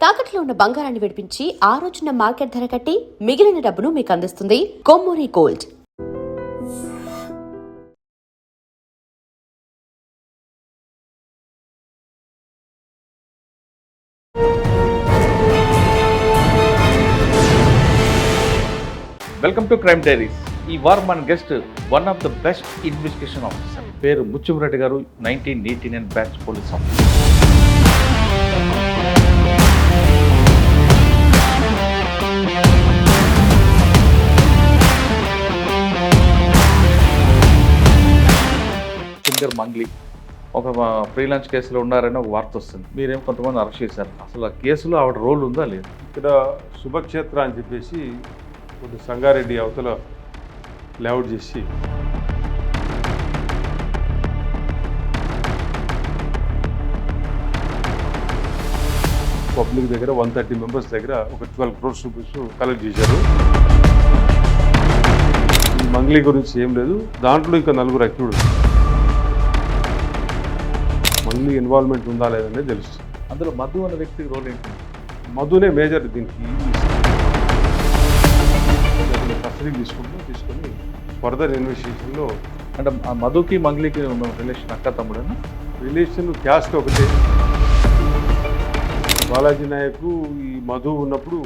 తాకట్లో ఉన్న బంగారాన్ని విడిపించి ఆ రోజున మార్కెట్ ధర కట్టి మిగిలిన డబ్బును మీకు అందిస్తుంది Kommuri gold. Welcome to crime diaries. ఈ వారం మన guest one of the best investigation officer, పేరు ముత్యంరెడ్డి గారు. 1989 batch police officer. Singer Mangli ఒక ఫ్రీలాన్స్ కేసులో ఉన్నారని ఒక వార్త వస్తుంది. మీరేం కొంతమంది అరెస్ట్ చేశారు. అసలు ఆ కేసులో ఆవిడ రోల్ ఉందా లేదు? ఇక్కడ శుభక్షేత్ర అని చెప్పేసి కొద్ది సంగారెడ్డి అవతల లేఅవుట్ చేసి పబ్లిక్ దగ్గర 130 మెంబర్స్ దగ్గర ఒక 12 crores రూపీస్ కలెక్ట్ చేశారు. ఈ మంగ్లీ గురించి ఏం లేదు, దాంట్లో ఇంకా 4 అక్యూడ్. మంగ్లీ ఇన్వాల్వ్మెంట్ ఉందా లేదనేది తెలుస్తుంది. అందులో మధు అనే వ్యక్తి రోల్ ఏంటి? మధునే మేజర్ దీనికి. కస్టడీ తీసుకొని ఫర్దర్ ఇన్వెస్టిగేషన్లో అంటే ఆ మధుకి మంగ్లీకి ఉన్న రిలేషన్ అక్క తమ్ముడేనా? రిలేషన్ క్యాస్ట్ ఒకటే. బాలాజీ నాయక్ ఈ మధు ఉన్నప్పుడు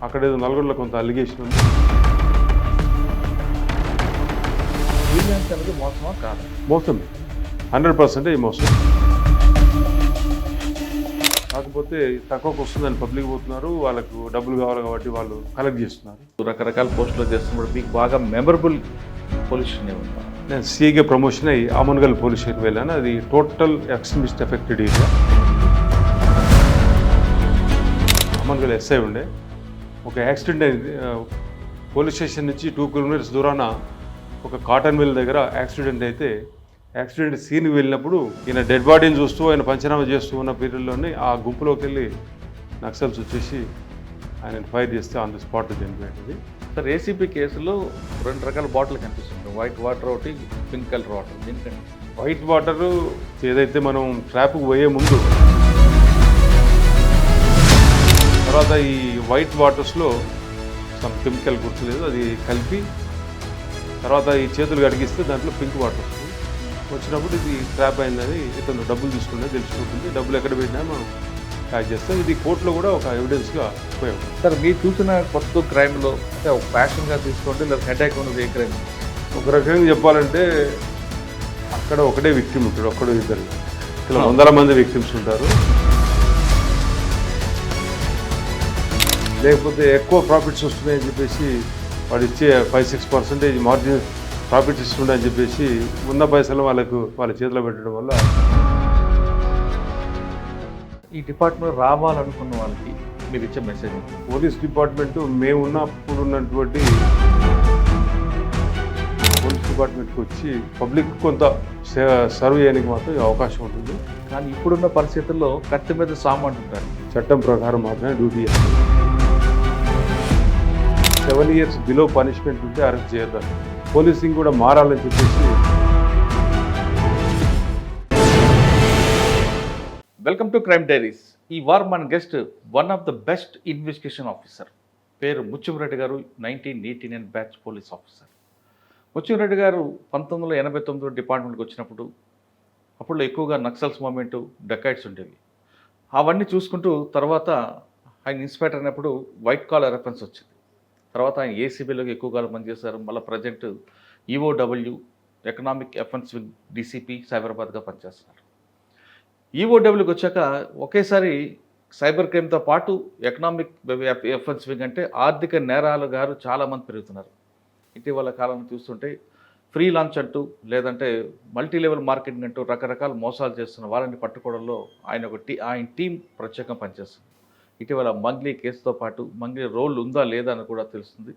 అక్కడ ఏదో నల్గొండలో కొంత అలిగేషన్ ఉంది. ఫ్రీలాన్స్ అనేది మోసమా కాదు? మోసం 100% మోసం. కాకపోతే తక్కువకు వస్తుందని పబ్లిక్ పోతున్నారు, వాళ్ళకు డబ్బులు కావాలి కాబట్టి వాళ్ళు కలెక్ట్ చేస్తున్నారు. రకరకాల పోస్టులు చేస్తున్నప్పుడు మీకు బాగా మెమరబుల్ పొజిషన్ ఏమన్నా? నేను సీగా ప్రమోషన్ అయ్యి ఆమన్గల్ పోలీస్ స్టేషన్ వెళ్ళాను. అది total extremist affected area. Amangal SI ఉండే ఒక యాక్సిడెంట్ అయింది. పోలీస్ స్టేషన్ నుంచి 2 kilometers దూరాన ఒక కాటన్ మిల్ దగ్గర యాక్సిడెంట్ అయితే యాక్సిడెంట్ సీన్కి వెళ్ళినప్పుడు ఈయన డెడ్ బాడీని చూస్తూ ఆయన పంచనామా చేస్తూ ఉన్న పీరియడ్లోనే ఆ గుంపులోకి వెళ్ళి నక్సల్స్ వచ్చేసి ఆయన ఫైర్ చేస్తే ఆన్ ది స్పాట్ చనిపోయింది. సార్, ఏసీపీ కేసులో 2 రకాల బాటిల్ కనిపిస్తుంది. వైట్ వాటర్ ఒకటి, పింక్ కలర్ వాటర్. దీనికండి వైట్ వాటర్ ఏదైతే మనం ట్రాప్కి పోయే ముందు, తర్వాత ఈ వైట్ వాటర్స్లో సమ్ కెమికల్ గుర్తులేదు, అది కలిపి తర్వాత ఈ చేతులు కడిగిస్తే దాంట్లో పింక్ వాటర్ వస్తుంది. వచ్చినప్పుడు ఇది ట్రాప్ అయిందని ఇతను డబ్బులు తీసుకుంటే తెలిసిపోతుంది. డబ్బులు ఎక్కడ పెట్టినా మనం ట్రాక్ చేస్తాం. ఇది కోర్టులో కూడా ఒక ఎవిడెన్స్గా ఉపయోగం. సార్, మీరు చూసిన కొత్త క్రైమ్లో అంటే ఒక ప్యాషన్గా తీసుకోండి, లేదా హెడేక్ ఉన్నది ఏ క్రైమ్? ఒక రకంగా చెప్పాలంటే అక్కడ ఒకటే విక్టిమ్ ఉంటాడు, ఒక్కడో ఇద్దరు. ఇలా 100 మంది విక్టిమ్స్ ఉంటారు. లేకపోతే ఎక్కువ ప్రాఫిట్స్ వస్తున్నాయని చెప్పేసి వాడు ఇచ్చే 5-6% మార్జిన్ ప్రాఫిట్స్ ఇస్తుండని చెప్పేసి ఉన్న పైసలు వాళ్ళ చేతిలో పెట్టడం వల్ల. ఈ డిపార్ట్మెంట్ రావాలనుకున్న వాళ్ళకి మీరు ఇచ్చే మెసేజ్? పోలీస్ డిపార్ట్మెంటు మేము ఉన్నప్పుడు ఉన్నటువంటి పోలీస్ డిపార్ట్మెంట్కి వచ్చి పబ్లిక్ కొంత సర్వ్ చేయడానికి మాత్రం అవకాశం ఉంటుంది. కానీ ఇప్పుడున్న పరిస్థితుల్లో కత్తి మీద సాము అంటుంటారు. చట్టం ప్రకారం మాత్రమే డ్యూటీ చేయాలి. 7 years బిలో పనిష్మెంట్ ఉంటే అరెస్ట్ చేయొద్దు. పోలీసింగ్ కూడా మారాలని చెప్పేసి. Welcome to crime diaries. ఈ వారం మన guest one of the best investigation officer, పేరు ముత్యంరెడ్డి గారు. 1989 బ్యాచ్ పోలీస్ ఆఫీసర్. ముత్యంరెడ్డి గారు 1989 డిపార్ట్మెంట్కి వచ్చినప్పుడు అప్పుడు ఎక్కువగా నక్సల్స్ మూమెంటు, డెకాయిట్స్ ఉండేవి. అవన్నీ చూసుకుంటూ తర్వాత ఆయన ఇన్స్పెక్టర్ అయినప్పుడు వైట్ కాలర్ రెఫరెన్స్ వచ్చింది. తర్వాత ఆయన ఏసీబీలోకి ఎక్కువ కాలం పనిచేశారు. మళ్ళీ present EOW economic offence wing DCP సైబరాబాద్గా పనిచేస్తున్నారు. ఈఓడబ్ల్యూకి వచ్చాక ఒకేసారి సైబర్ క్రైమ్తో పాటు ఎకనామిక్ అఫెన్స్ వింగ్ అంటే ఆర్థిక నేరాలు గారు చాలామంది పెరుగుతున్నారు. ఇటీవల కాలం చూస్తుంటే ఫ్రీ లాంచ్ అంటూ, లేదంటే మల్టీ లెవెల్ మార్కెటింగ్ అంటూ రకరకాల మోసాలు చేస్తున్న వాళ్ళని పట్టుకోవడంలో ఆయన టీం ప్రత్యేకంగా పనిచేస్తుంది. ఇటీవల మంగ్లీ కేసుతో పాటు మంగ్లీ రోల్ ఉందా లేదా అని కూడా తెలుస్తుంది.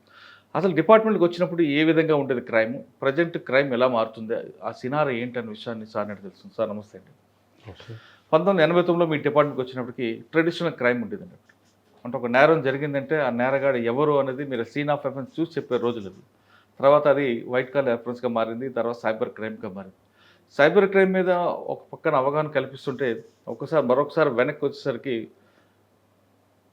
అసలు డిపార్ట్మెంట్కి వచ్చినప్పుడు ఏ విధంగా ఉండేది క్రైమ్, ప్రజెంట్ క్రైమ్ ఎలా మారుతుంది, ఆ సినారీ ఏంటనే విషయాన్ని సార్ అంటే తెలుస్తుంది. సార్ నమస్తే అండి. 1989లో మీ డిపార్ట్మెంట్కి వచ్చినప్పటికీ ట్రెడిషనల్ క్రైమ్ ఉండేదండి. అంటే ఒక నేరం జరిగిందంటే ఆ నేరగాడు ఎవరు అనేది మీరు సీన్ ఆఫ్ ఎఫెన్స్ చూసి చెప్పే రోజులు అవి. తర్వాత అది వైట్ కాలర్ ఎఫెన్స్గా మారింది, తర్వాత సైబర్ క్రైమ్గా మారింది. సైబర్ క్రైమ్ మీద ఒక పక్కన అవగాహన కల్పిస్తుంటే మరొకసారి వెనక్కి వచ్చేసరికి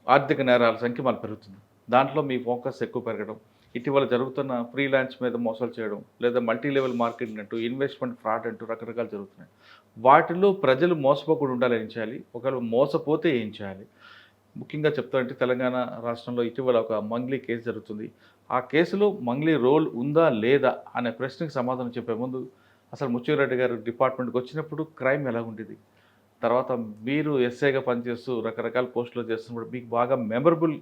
ఆర్థిక నేరాల సంఖ్య మళ్ళీ పెరుగుతుంది. దాంట్లో మీ ఫోకస్ ఎక్కువ పెరగడం, ఇటీవల జరుగుతున్న ఫ్రీలాన్స్ మీద మోసాలు చేయడం, లేదా మల్టీ లెవెల్ మార్కెటింగ్ అంటూ, ఇన్వెస్ట్మెంట్ ఫ్రాడ్ అంటూ రకరకాలు జరుగుతున్నాయి. వాటిలో ప్రజలు మోసపోకుండా ఉండాలని ఏం చేయాలి? ఒకవేళ మోసపోతే ఏం చేయాలి? ముఖ్యంగా చెప్తానంటే తెలంగాణ రాష్ట్రంలో ఇటీవల ఒక మంగ్లీ కేసు జరుగుతుంది. ఆ కేసులో మంగ్లీ రోల్ ఉందా లేదా అనే ప్రశ్నకి సమాధానం చెప్పే ముందు అసలు ముత్యంరెడ్డి గారు డిపార్ట్మెంట్కి వచ్చినప్పుడు క్రైమ్ ఎలా ఉండేది? తర్వాత మీరు ఎస్ఐగా పనిచేస్తూ రకరకాల పోస్టులు చేస్తున్నప్పుడు మీకు బాగా మెమరబుల్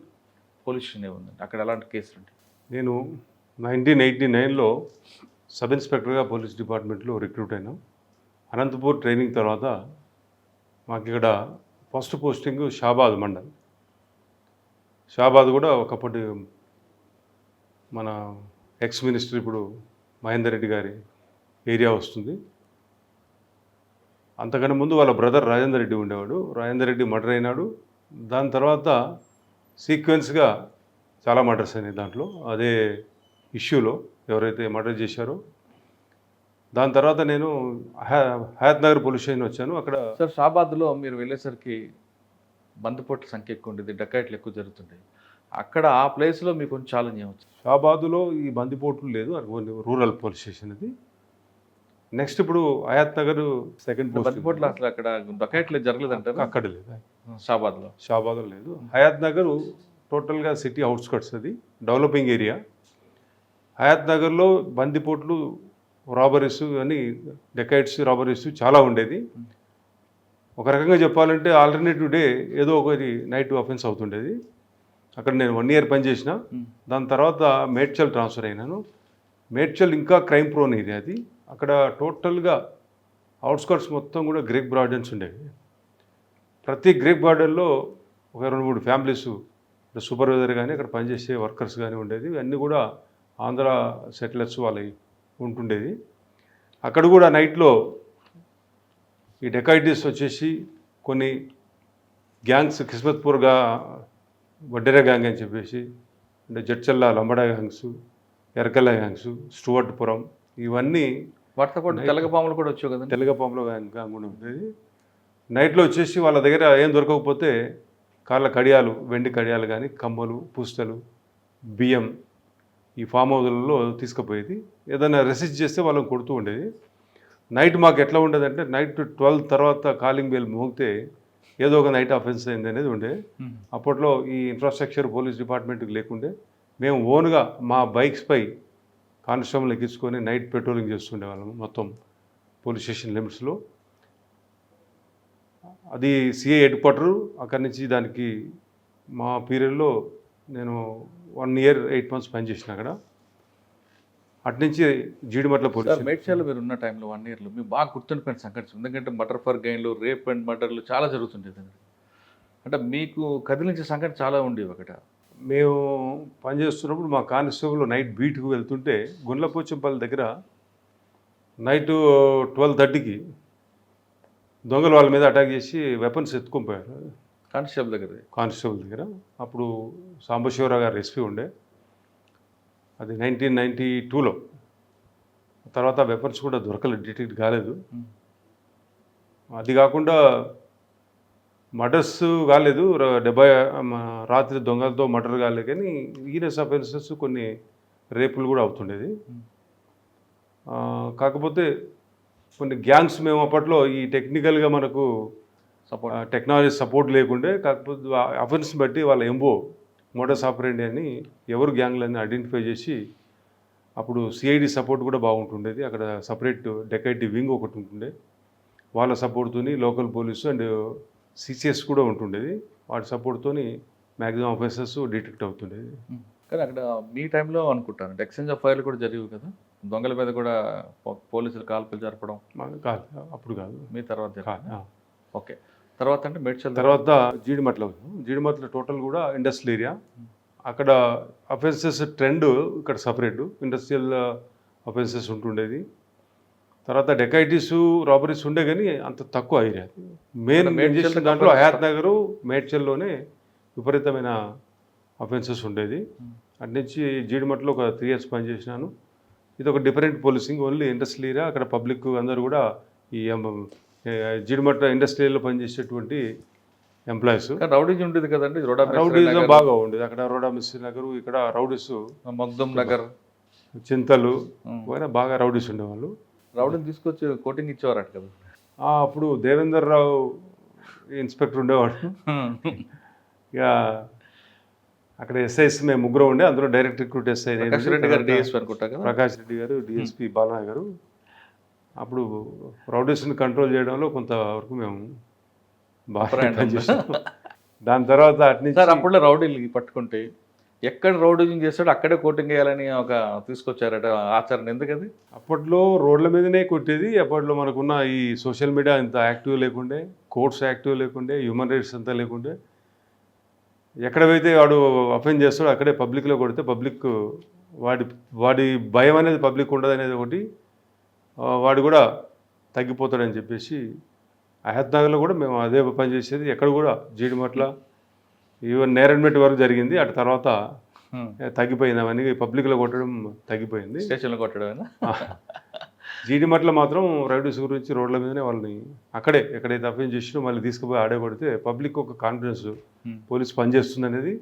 పొజిషన్ ఏముందండి? అక్కడ ఎలాంటి కేసులు ఉంటాయి? నేను 1989లో సబ్ ఇన్స్పెక్టర్గా పోలీస్ డిపార్ట్మెంట్లో రిక్రూట్ అయినా. అనంతపూర్ ట్రైనింగ్ తర్వాత మాకు ఇక్కడ ఫస్ట్ పోస్టింగ్ షాబాద్ మండల్. షాబాద్ కూడా ఒకప్పటి మన ఎక్స్ మినిస్టర్ ఇప్పుడు మహేందర్ రెడ్డి గారి ఏరియా వస్తుంది. అంతకన్నా ముందు వాళ్ళ బ్రదర్ రాజేందర్ రెడ్డి ఉండేవాడు. రాజేందర్ రెడ్డి మర్డర్ అయినాడు. దాని తర్వాత సీక్వెన్స్గా చాలా మర్డర్స్ అయినాయి దాంట్లో, అదే ఇష్యూలో ఎవరైతే మర్డర్ చేశారో. దాని తర్వాత నేను హయత్ నగర్ పోలీస్ స్టేషన్ వచ్చాను. అక్కడ సార్ షాబాద్లో మీరు వెళ్ళేసరికి బందిపోట్ల సంఖ్య ఎక్కువ ఉండేది, డకాయిట్లు ఎక్కువ జరుగుతుంటాయి. అక్కడ ఆ ప్లేస్లో మీకు కొంచెం ఛాలెంజ్ ఏమొచ్చు? షాబాదులో ఈ బందిపోట్లు లేదు, అది ఓన్లీ రూరల్ పోలీస్ స్టేషన్ అది. నెక్స్ట్ ఇప్పుడు హయత్ నగర్ సెకండ్ పోస్ట్. బందిపోట్ల అసలు అక్కడ డకాయిట్లు జరగలేదంటారు? అక్కడ లేదు, షాబాద్లో. షాబాద్లో లేదు. హయత్ నగర్ టోటల్గా సిటీ అవుట్స్కట్స్, అది డెవలపింగ్ ఏరియా. హయత్ నగర్లో బందిపోట్లు, రాబరీస్ అని, డెకైట్స్, రాబరీస్ చాలా ఉండేది. ఒక రకంగా చెప్పాలంటే ఆల్టర్నేటివ్ డే ఏదో ఒకటి నైట్ అఫెన్స్ అవుతుండేది. అక్కడ నేను 1 year పనిచేసిన. దాని తర్వాత మేడ్చల్ ట్రాన్స్ఫర్ అయినాను. మేడ్చల్ ఇంకా క్రైమ్ ప్రోన్ ఏరియా అది. అక్కడ టోటల్గా అవుట్స్కట్స్ మొత్తం కూడా గ్రేక్ గార్డెన్స్ ఉండేవి. ప్రతి గ్రేక్ గార్డెన్లో ఒక 2-3 ఫ్యామిలీస్, సూపర్వైజర్ కానీ అక్కడ పనిచేసే వర్కర్స్ కానీ ఉండేది. అన్నీ కూడా ఆంధ్ర సెటిలర్స్ వాళ్ళవి ఉంటుండేది. అక్కడ కూడా నైట్లో ఈ డెకాయిటీస్ వచ్చేసి కొన్ని గ్యాంగ్స్, కిస్మత్పూర్గా వడ్డెర గ్యాంగ్ అని చెప్పేసి, అంటే జడ్చల్ల లంబడా గ్యాంగ్స్, ఎరకల్ల గ్యాంగ్స్, స్టూవర్ట్పురం, ఇవన్నీ. వాటితో పాటు తెలగపాములు కూడా వచ్చావు కదా? తెలగపాములో గ్యాంగ్ కూడా ఉండేది. నైట్లో వచ్చేసి వాళ్ళ దగ్గర ఏం దొరకకపోతే కాళ్ళ కడియాలు, వెండి కడియాలు కానీ, కమ్మలు, పుస్తలు, బియ్యం ఈ ఫామ్ హౌస్లలో తీసుకుపోయేది. ఏదైనా రెసిస్ట్ చేస్తే వాళ్ళని కొడుతూ ఉండేది. నైట్ మాకు ఎట్లా ఉండేదంటే, నైట్ 12 తర్వాత కాలింగ్ బెల్ మోగితే ఏదో ఒక నైట్ అఫెన్స్ అయింది అనేది ఉండే. అప్పట్లో ఈ ఇన్ఫ్రాస్ట్రక్చర్ పోలీస్ డిపార్ట్మెంట్కి లేకుండే మేము ఓన్గా మా బైక్స్పై కానిస్టేబుల్ ఎక్కించుకొని నైట్ పెట్రోలింగ్ చేస్తుండేవాళ్ళము మొత్తం పోలీస్ స్టేషన్ లిమిట్స్లో. అది సిఐ హెడ్ క్వార్టరు. అక్కడి నుంచి దానికి మా పీరియడ్లో నేను 1 year 8 months పనిచేసిన అక్కడ. అట్నుంచి జీడిమట్ల పోలీస్. మేడ్చల్లో మీరు ఉన్న టైంలో 1 yearలో మీకు బాగా గుర్తుండిపోయిన సంఘటన, ఎందుకంటే మర్డర్ ఫర్ గెయిన్లు, రేప్ అండ్ మర్డర్లు చాలా జరుగుతుండేది. అంటే మీకు కదిలించే సంఘటన చాలా ఉండేవి అక్కడ. మేము పనిచేస్తున్నప్పుడు మా కానిస్టేబుల్ నైట్ బీట్కు వెళ్తుంటే గుండ్లపోచంపల్లి దగ్గర నైట్ 12:30కి దొంగలు వాళ్ళ మీద అటాక్ చేసి వెపన్స్ ఎత్తుకొని పోయారు కానిస్టేబుల్ దగ్గర. అప్పుడు సాంబశివరావు గారు ఎస్పీ ఉండే. అది 1992లో. తర్వాత వెపన్స్ కూడా దొరకలేదు, డిటెక్ట్ కాలేదు. అది కాకుండా మర్డర్స్ కాలేదు, 70 రాత్రి దొంగలతో మర్డర్ కాలేదు, కానీ ఈరియస్ అఫెన్సెస్ కొన్ని రేపులు కూడా అవుతుండేది. కాకపోతే కొన్ని గ్యాంగ్స్, మేము అప్పట్లో ఈ టెక్నికల్గా మనకు టెక్నాలజీ సపోర్ట్ లేకుండే, కాకపోతే అఫెన్స్ బట్టి వాళ్ళ ఎంబో మోడస్ ఆపరేండి అని ఎవరు గ్యాంగ్లన్నీ ఐడెంటిఫై చేసి, అప్పుడు సిఐడి సపోర్ట్ కూడా బాగుంటుండేది. అక్కడ సపరేట్ డెకైటీ వింగ్ ఒకటి ఉంటుండే, వాళ్ళ సపోర్ట్తో లోకల్ పోలీసు అండ్ సిసిఎస్ కూడా ఉంటుండేది. వాటి సపోర్ట్తో మ్యాక్సిమం అఫెన్సెస్ డిటెక్ట్ అవుతుండేది. కానీ అక్కడ మీ టైంలో అనుకుంటాను ఎక్స్చేంజ్ ఆఫ్ ఫైర్లు కూడా జరిగేవి కదా, దొంగల మీద కూడా పోలీసులు కాల్పులు జరపడం? కాదు, అప్పుడు కాదు, మీ తర్వాత. ఓకే, తర్వాత అంటే మేడ్చల్ తర్వాత జీడిమట్ల టోటల్ కూడా ఇండస్ట్రియల్ ఏరియా. అక్కడ అఫెన్సెస్ ట్రెండ్ ఇక్కడ సపరేట్, ఇండస్ట్రియల్ అఫెన్సెస్ ఉంటుండేది. తర్వాత డెకైటీస్, రాబరీస్ ఉండే, కానీ అంత తక్కువ ఏరియా. మెయిన్ చేసిన దాంట్లో హయాత్ నగర్, మేడ్చల్లోనే విపరీతమైన అఫెన్సెస్ ఉండేది. అటు నుంచి జీడిమట్లో ఒక 3 years పనిచేసినాను. ఇది ఒక different policing, only industrial area. అక్కడ పబ్లిక్ అందరూ కూడా ఈ జీడిమట్ల ఇండస్ట్రియల్లో పనిచేసేటువంటి ఎంప్లాయీస్. కానీ రౌడీజం ఉండేది కదండి, రోడా రౌడీజం బాగా ఉండేది అక్కడ. రోడా మిస్త్రీ నగర్, ఇక్కడ రౌడీస్ మగ్దుమ్ నగర్, చింతలు పోయినా బాగా రౌడీస్ ఉండేవాళ్ళు. రౌడీని తీసుకొచ్చి కోటింగ్ ఇచ్చేవారట కదా. అప్పుడు దేవేందర్ రావు ఇన్స్పెక్టర్ ఉండేవాడు. ఇక అక్కడ ఎస్ఐస్ మేము ముగ్గురు ఉండే, అందులో direct recruit SI Prakash Reddy గారు డిఎస్పీ అనుకుంటా కదా. ప్రకాష్ రెడ్డి గారు, డిఎస్పీ బాలనాయ్ గారు. అప్పుడు రౌడీస్ని కంట్రోల్ చేయడంలో కొంతవరకు మేము బాగా పనిచేసాం. దాని తర్వాత అటు సార్ నుంచి అప్పుడులో రౌడీలు పట్టుకుంటే ఎక్కడ రౌడీజం చేస్తాడో అక్కడే కోటింగ్ వేయాలని ఒక తీసుకొచ్చారట ఆచరణ. ఎందుకది? అప్పట్లో రోడ్ల మీదనే కొట్టేది. అప్పట్లో మనకున్న ఈ సోషల్ మీడియా ఇంత యాక్టివ్ లేకుండే, కోర్ట్స్ యాక్టివ్ లేకుండే, హ్యూమన్ రైట్స్ అంతా లేకుండే. ఎక్కడైతే వాడు అఫెండ్ చేస్తాడో అక్కడే పబ్లిక్లో కొడితే పబ్లిక్ వాడి భయం అనేది పబ్లిక్ ఉండదు అనేది ఒకటి, వాడు కూడా తగ్గిపోతాడని చెప్పేసి అహత్ నగర్లో కూడా మేము అదే పని చేసేది. ఎక్కడ కూడా జీడిమట్ల ఈవెన్ నేరన్మెట్ వరకు జరిగింది. అటు తర్వాత తగ్గిపోయింది, అవన్నీ పబ్లిక్లో కొట్టడం తగ్గిపోయింది. స్టేషన్లో కొట్టడం. జీడిమట్ల మాత్రం రౌడీస్ గురించి రోడ్ల మీదనే వాళ్ళని అక్కడే ఎక్కడైతే అఫెన్స్ చేసినో మళ్ళీ తీసుకుపోయి ఆడే కొడితే పబ్లిక్ ఒక కాన్ఫిడెన్స్ పోలీస్ పనిచేస్తుంది అనేది.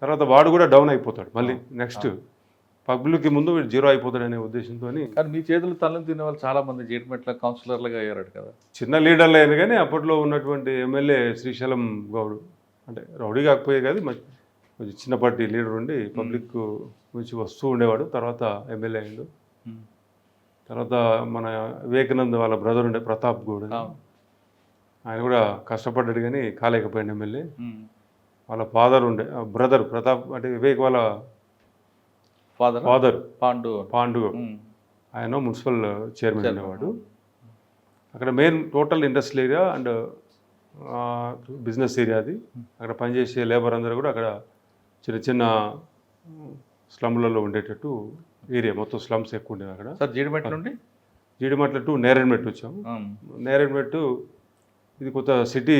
తర్వాత వాడు కూడా డౌన్ అయిపోతాడు, మళ్ళీ నెక్స్ట్ పబ్లిక్కి ముందు వీడు జీరో అయిపోతాడు అనే ఉద్దేశంతో. కానీ మీ చేతులు తల్లిని తినే వాళ్ళు చాలా మంది జీడిమెట్ల కౌన్సిలర్లుగా అయ్యారు కదా. చిన్న లీడర్లు అయినా కానీ అప్పట్లో ఉన్నటువంటి ఎమ్మెల్యే శ్రీశైలం గౌడ్, అంటే రౌడీ కాకపోయే కాదు, కొంచెం చిన్నపాటి లీడర్ ఉండి పబ్లిక్ నుంచి వస్తూ ఉండేవాడు. తర్వాత ఎమ్మెల్యే అయ్యిండు. తర్వాత మన వివేకానంద్ వాళ్ళ బ్రదర్ ఉండే ప్రతాప్ గౌడ్, ఆయన కూడా కష్టపడ్డాడు కానీ కాలేకపోయాడు ఎమ్మెల్యే. వాళ్ళ ఫాదర్ ఉండే బ్రదర్ ప్రతాప్, అంటే వివేక్ వాళ్ళ ఫాదర్ పాండు, ఆయన మున్సిపల్ చైర్మన్ ఉండేవాడు. అక్కడ main total industrial area and business area అది. అక్కడ పనిచేసే లేబర్ అందరూ కూడా అక్కడ చిన్న చిన్న స్లమ్లలో ఉండేటట్టు ఏరియా, మొత్తం స్లమ్స్ ఎక్కువ ఉండేవి అక్కడ. సార్ జీడిమెట్ల నుండి జీడిమట్ల టు నేరేడ్మెట్ వచ్చాము. నేరేడ్మెట్ ఇది కొత్త సిటీ,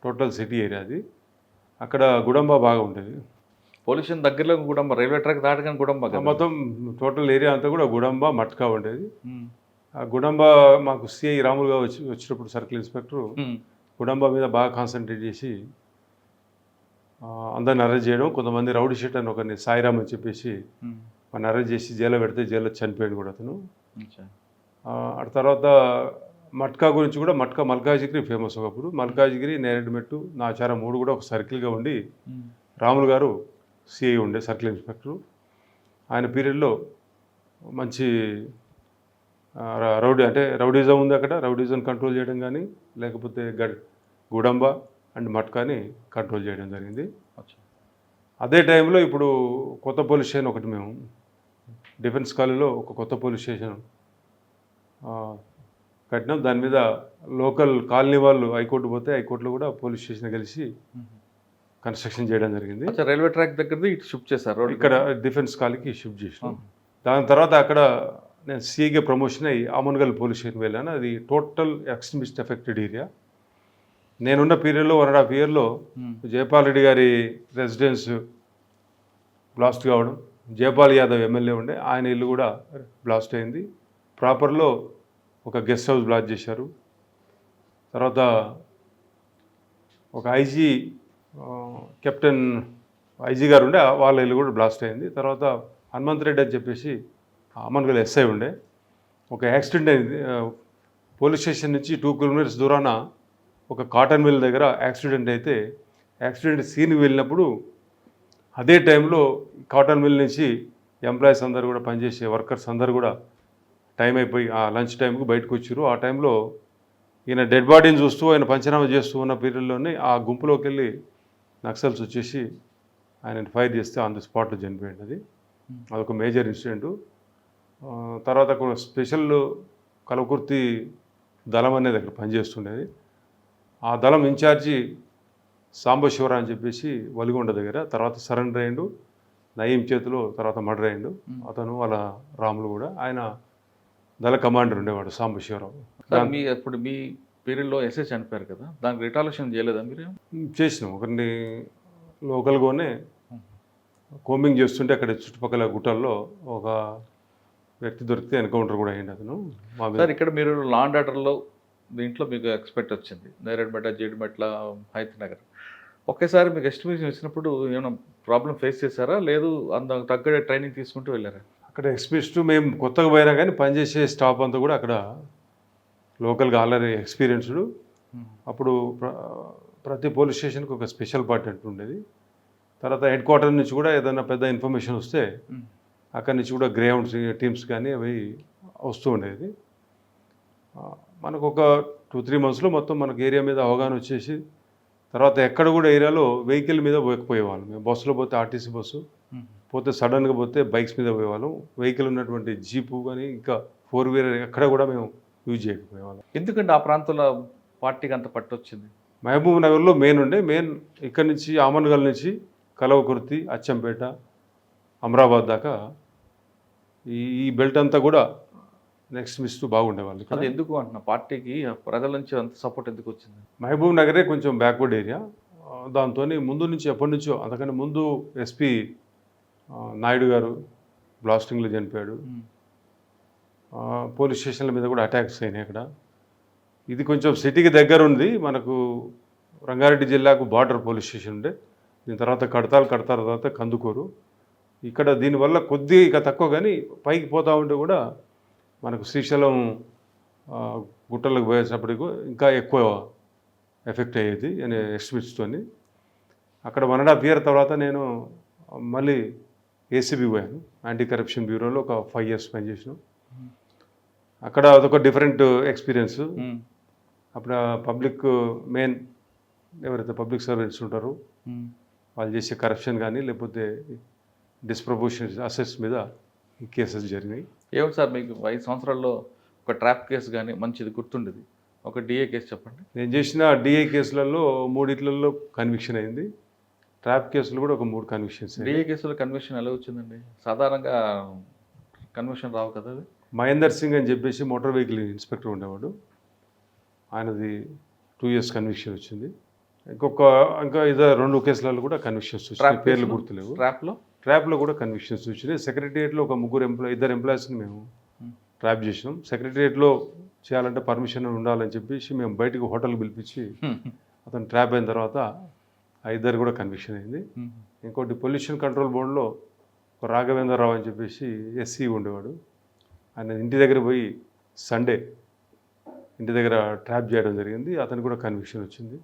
టోటల్ సిటీ ఏరియా అది. అక్కడ గుడంబా బాగా ఉండేది. పొల్యూషన్ దగ్గరలో గుడంబ, రైల్వే ట్రాక్ దాటగానే గుడంబ కదా. మొత్తం టోటల్ ఏరియా అంతా కూడా గుడంబ మట్కా ఉండేది. ఆ గుడంబ మాకు సిఐ రాములుగా వచ్చినప్పుడు సర్కిల్ ఇన్స్పెక్టర్ గుడంబ మీద బాగా కాన్సన్ట్రేట్ చేసి అందరిని అరెస్ట్ చేయడం. కొంతమంది రౌడీ షీట్ అని ఒకరిని సాయిరామ్ అని చెప్పేసి వాడిని అరెస్ట్ చేసి జైల్లో పెడితే జైల్లో చనిపోయాడు కూడా అతను. ఆ తర్వాత మట్కా గురించి కూడా, మట్కా మల్కాజిగిరి ఫేమస్ ఒకప్పుడు. మల్కాజిగిరి, నేరేడ్మెట్టు, నాచారం 3 కూడా ఒక సర్కిల్గా ఉండి రాములు గారు సిఐ ఉండే సర్కిల్ ఇన్స్పెక్టరు. ఆయన పీరియడ్లో మంచి రౌడీజం ఉంది అక్కడ. రౌడీజం కంట్రోల్ చేయడం కానీ, లేకపోతే గుడంబ అండ్ మట్కాని కంట్రోల్ చేయడం జరిగింది. అదే టైంలో ఇప్పుడు కొత్త పోలీస్ స్టేషన్ ఒకటి మేము డిఫెన్స్ కాలేజీలో ఒక కొత్త పోలీస్ స్టేషన్ కట్టినాం. దాని మీద లోకల్ కాలనీ వాళ్ళు హైకోర్టు పోతే హైకోర్టులో కూడా పోలీస్ స్టేషన్ కలిసి కన్స్ట్రక్షన్ చేయడం జరిగింది. రైల్వే ట్రాక్ దగ్గర ఇటు షిఫ్ట్ చేశారు, ఇక్కడ డిఫెన్స్ కాలేజీకి షిఫ్ట్ చేసినాం. దాని తర్వాత అక్కడ నేను సిఐగా ప్రమోషన్ అయ్యి ఆమన్గల్ పోలీస్ స్టేషన్కి వెళ్ళాను. అది టోటల్ ఎక్స్ట్రీమిస్ట్ ఎఫెక్టెడ్ ఏరియా. నేనున్న పీరియడ్లో 1.5 ఇయర్లో జయపాల్ రెడ్డి గారి రెసిడెన్స్ బ్లాస్ట్ కావడం, జయపాల్ యాదవ్ ఎమ్మెల్యే ఉండే ఆయన ఇల్లు కూడా బ్లాస్ట్ అయింది. ప్రాపర్లో ఒక గెస్ట్ హౌస్ బ్లాస్ట్ చేశారు. తర్వాత ఒక కెప్టెన్ ఐజీ గారు ఉండే వాళ్ళ ఇల్లు కూడా బ్లాస్ట్ అయింది. తర్వాత హనుమంత్ రెడ్డి అని చెప్పేసి అమన్గల్ ఎస్ఐ ఉండే, ఒక యాక్సిడెంట్ అయింది. పోలీస్ స్టేషన్ నుంచి 2 కిలోమీటర్స్ దూరాన ఒక కాటన్ మిల్ దగ్గర యాక్సిడెంట్ అయితే, యాక్సిడెంట్ సీన్కి వెళ్ళినప్పుడు అదే టైంలో కాటన్ మిల్ నుంచి ఎంప్లాయీస్ అందరూ కూడా పనిచేసే వర్కర్స్ అందరూ కూడా టైం అయిపోయి ఆ లంచ్ టైంకి బయటకు వచ్చారు. ఆ టైంలో ఈయన డెడ్ బాడీని చూస్తూ ఆయన పంచనామా చేస్తూ ఉన్న పీరియడ్లోనే ఆ గుంపులోకి వెళ్ళి నక్సల్స్ వచ్చేసి ఆయన ఫైర్ చేస్తే ఆన్ ది స్పాట్లో చనిపోయింది. అదొక మేజర్ ఇన్సిడెంటు. తర్వాత ఒక స్పెషల్ కలకుర్తి దళం అనేది అక్కడ పనిచేస్తుండేది. ఆ దళం ఇన్ఛార్జి సాంబశివరా అని చెప్పేసి వలిగొండ దగ్గర, తర్వాత సరెండర్ అయ్యిండు. నయీం చేతిలో తర్వాత మర్డర్ అయ్యిండు. అతను వాళ్ళ రాములు కూడా, ఆయన దళ కమాండర్ ఉండేవాడు సాంబశివరావు. ఇప్పుడు మీ పీరియడ్లో ఎస్ఐ చనిపోయారు కదా, దానికి రిటాలియేషన్ చేయలేదా మీరు? చేసినాం. ఒకరిని లోకల్గానే కోంబింగ్ చేస్తుంటే అక్కడ చుట్టుపక్కల గుట్టల్లో ఒక వ్యక్తి దొరికితే ఎన్కౌంటర్ కూడా అయ్యింది అతను. సార్ ఇక్కడ మీరు లా అండ్ ఆర్డర్లో దీంట్లో మీకు ఎక్స్పెక్ట్ వచ్చింది నేరేడ్మెట్ల, జీడిమెట్ల, హైతనగర్. ఒకేసారి మీకు ఎస్టిమేషన్ వచ్చినప్పుడు ఏమైనా ప్రాబ్లం ఫేస్ చేశారా? లేదు అందుకు తగ్గ ట్రైనింగ్ తీసుకుంటూ వెళ్ళారా? అక్కడ ఎక్స్పీరియన్స్ మేము కొత్తగా పోయినా కానీ పనిచేసే స్టాఫ్ అంతా కూడా అక్కడ లోకల్గా ఆల్రెడీ ఎక్స్పీరియన్స్డ్. అప్పుడు ప్రతి పోలీస్ స్టేషన్కి ఒక స్పెషల్ పార్టీ అంటూ ఉండేది. తర్వాత హెడ్ క్వార్టర్ నుంచి కూడా ఏదైనా పెద్ద ఇన్ఫర్మేషన్ వస్తే అక్కడి నుంచి కూడా గ్రౌండ్స్ టీమ్స్ కానీ అవి వస్తూ ఉండేది. మనకు ఒక 2-3 మంత్స్లో మొత్తం మనకు ఏరియా మీద అవగాహన వచ్చేసి తర్వాత ఎక్కడ కూడా ఏరియాలో వెహికల్ మీద పోయేవాళ్ళం. మేము బస్సులో పోతే ఆర్టీసీ బస్సు, పోతే సడన్గా పోతే బైక్స్ మీద పోయేవాళ్ళం. వెహికల్ ఉన్నటువంటి జీపు కానీ ఇంకా 4-వీలర్ ఎక్కడ కూడా మేము యూజ్ చేయకపోయేవాళ్ళం. ఎందుకంటే ఆ ప్రాంతంలో పార్టీకి అంత పట్టొచ్చింది? మహబూబ్ నగర్లో మెయిన్ ఇక్కడ నుంచి ఆమన్గల్ నుంచి కలవకుర్తి, అచ్చంపేట, అమరాబాద్ దాకా ఈ బెల్ట్ అంతా కూడా నెక్స్ట్ మిస్తూ బాగుండేవాళ్ళు. అది ఎందుకు అంటున్నా, పార్టీకి ప్రజల నుంచి అంత సపోర్ట్ ఎందుకు వచ్చింది? మహబూబ్ నగరే కొంచెం బ్యాక్వర్డ్ ఏరియా. దాంతో ముందు నుంచి ఎప్పటి నుంచో అంతకంటే ముందు ఎస్పీ నాయుడు గారు బ్లాస్టింగ్లో చనిపోయాడు. పోలీస్ స్టేషన్ల మీద కూడా అటాక్స్ అయినాయి అక్కడ. ఇది కొంచెం సిటీకి దగ్గర ఉంది. మనకు రంగారెడ్డి జిల్లాకు బార్డర్ పోలీస్ స్టేషన్ ఉండే. దీని తర్వాత కడతాల తర్వాత కందుకూరు. ఇక్కడ దీనివల్ల కొద్దిగా తక్కువ కానీ పైకి పోతూ ఉంటే కూడా మనకు శ్రీశైలం గుట్టలకు పోయేటప్పటికి ఇంకా ఎక్కువ ఎఫెక్ట్ అయ్యేది అనే ఎస్టిమేట్స్తో. అక్కడ 1.5 year తర్వాత నేను మళ్ళీ ఏసీబీ పోయాను. యాంటీ కరప్షన్ బ్యూరోలో ఒక 5 years పనిచేసాను. అక్కడ అదొక డిఫరెంట్ ఎక్స్పీరియన్స్. అప్పుడు పబ్లిక్ మెయిన్ ఎవరైతే పబ్లిక్ సర్వెంట్స్ ఉంటారో వాళ్ళు చేసే కరప్షన్ కానీ లేకపోతే డిస్ప్రపోర్షనల్ అసెట్స్ మీద ఈ కేసెస్ జరిగినాయి. ఏమిటి సార్ మీకు 5 సంవత్సరాల్లో ఒక ట్రాప్ కేసు కానీ మంచిది గుర్తుండేది? ఒక డిఏ కేసు చెప్పండి. నేను చేసిన డిఏ కేసులలో 3 కన్విక్షన్ అయింది. ట్రాప్ కేసులు కూడా ఒక 3 కన్విక్షన్స్. డిఏ కేసులో కన్విక్షన్ ఎలా వచ్చిందండి? సాధారణంగా కన్విక్షన్ రావు కదా అది. మహేందర్ సింగ్ అని చెప్పేసి మోటార్ వెహికల్ ఇన్స్పెక్టర్ ఉండేవాడు. ఆయనది 2 years కన్విక్షన్ వచ్చింది. ఇంకా ఇద్దరు 2 కేసులలో కూడా కన్విక్షన్స్ వచ్చినాయి. పేర్లు గుర్తులేవు. ట్రాప్లో కూడా కన్విక్షన్స్ వచ్చినాయి. సెక్రటరియట్లో ఒక 2 ఎంప్లాయీస్ని మేము ట్రాప్ చేసినాం. సెక్రటరియట్లో చేయాలంటే పర్మిషన్ ఉండాలని చెప్పేసి మేము బయటకు హోటల్కి పిలిపించి అతను ట్రాప్ అయిన తర్వాత ఆ ఇద్దరు కూడా కన్విక్షన్ అయింది. ఇంకోటి పొల్యూషన్ కంట్రోల్ బోర్డులో ఒక రాఘవేంద్రరావు అని చెప్పేసి ఎస్సీ ఉండేవాడు. ఆయన ఇంటి దగ్గర పోయి సండే ఇంటి దగ్గర ట్రాప్ చేయడం జరిగింది. అతనికి కూడా కన్విక్షన్ వచ్చింది.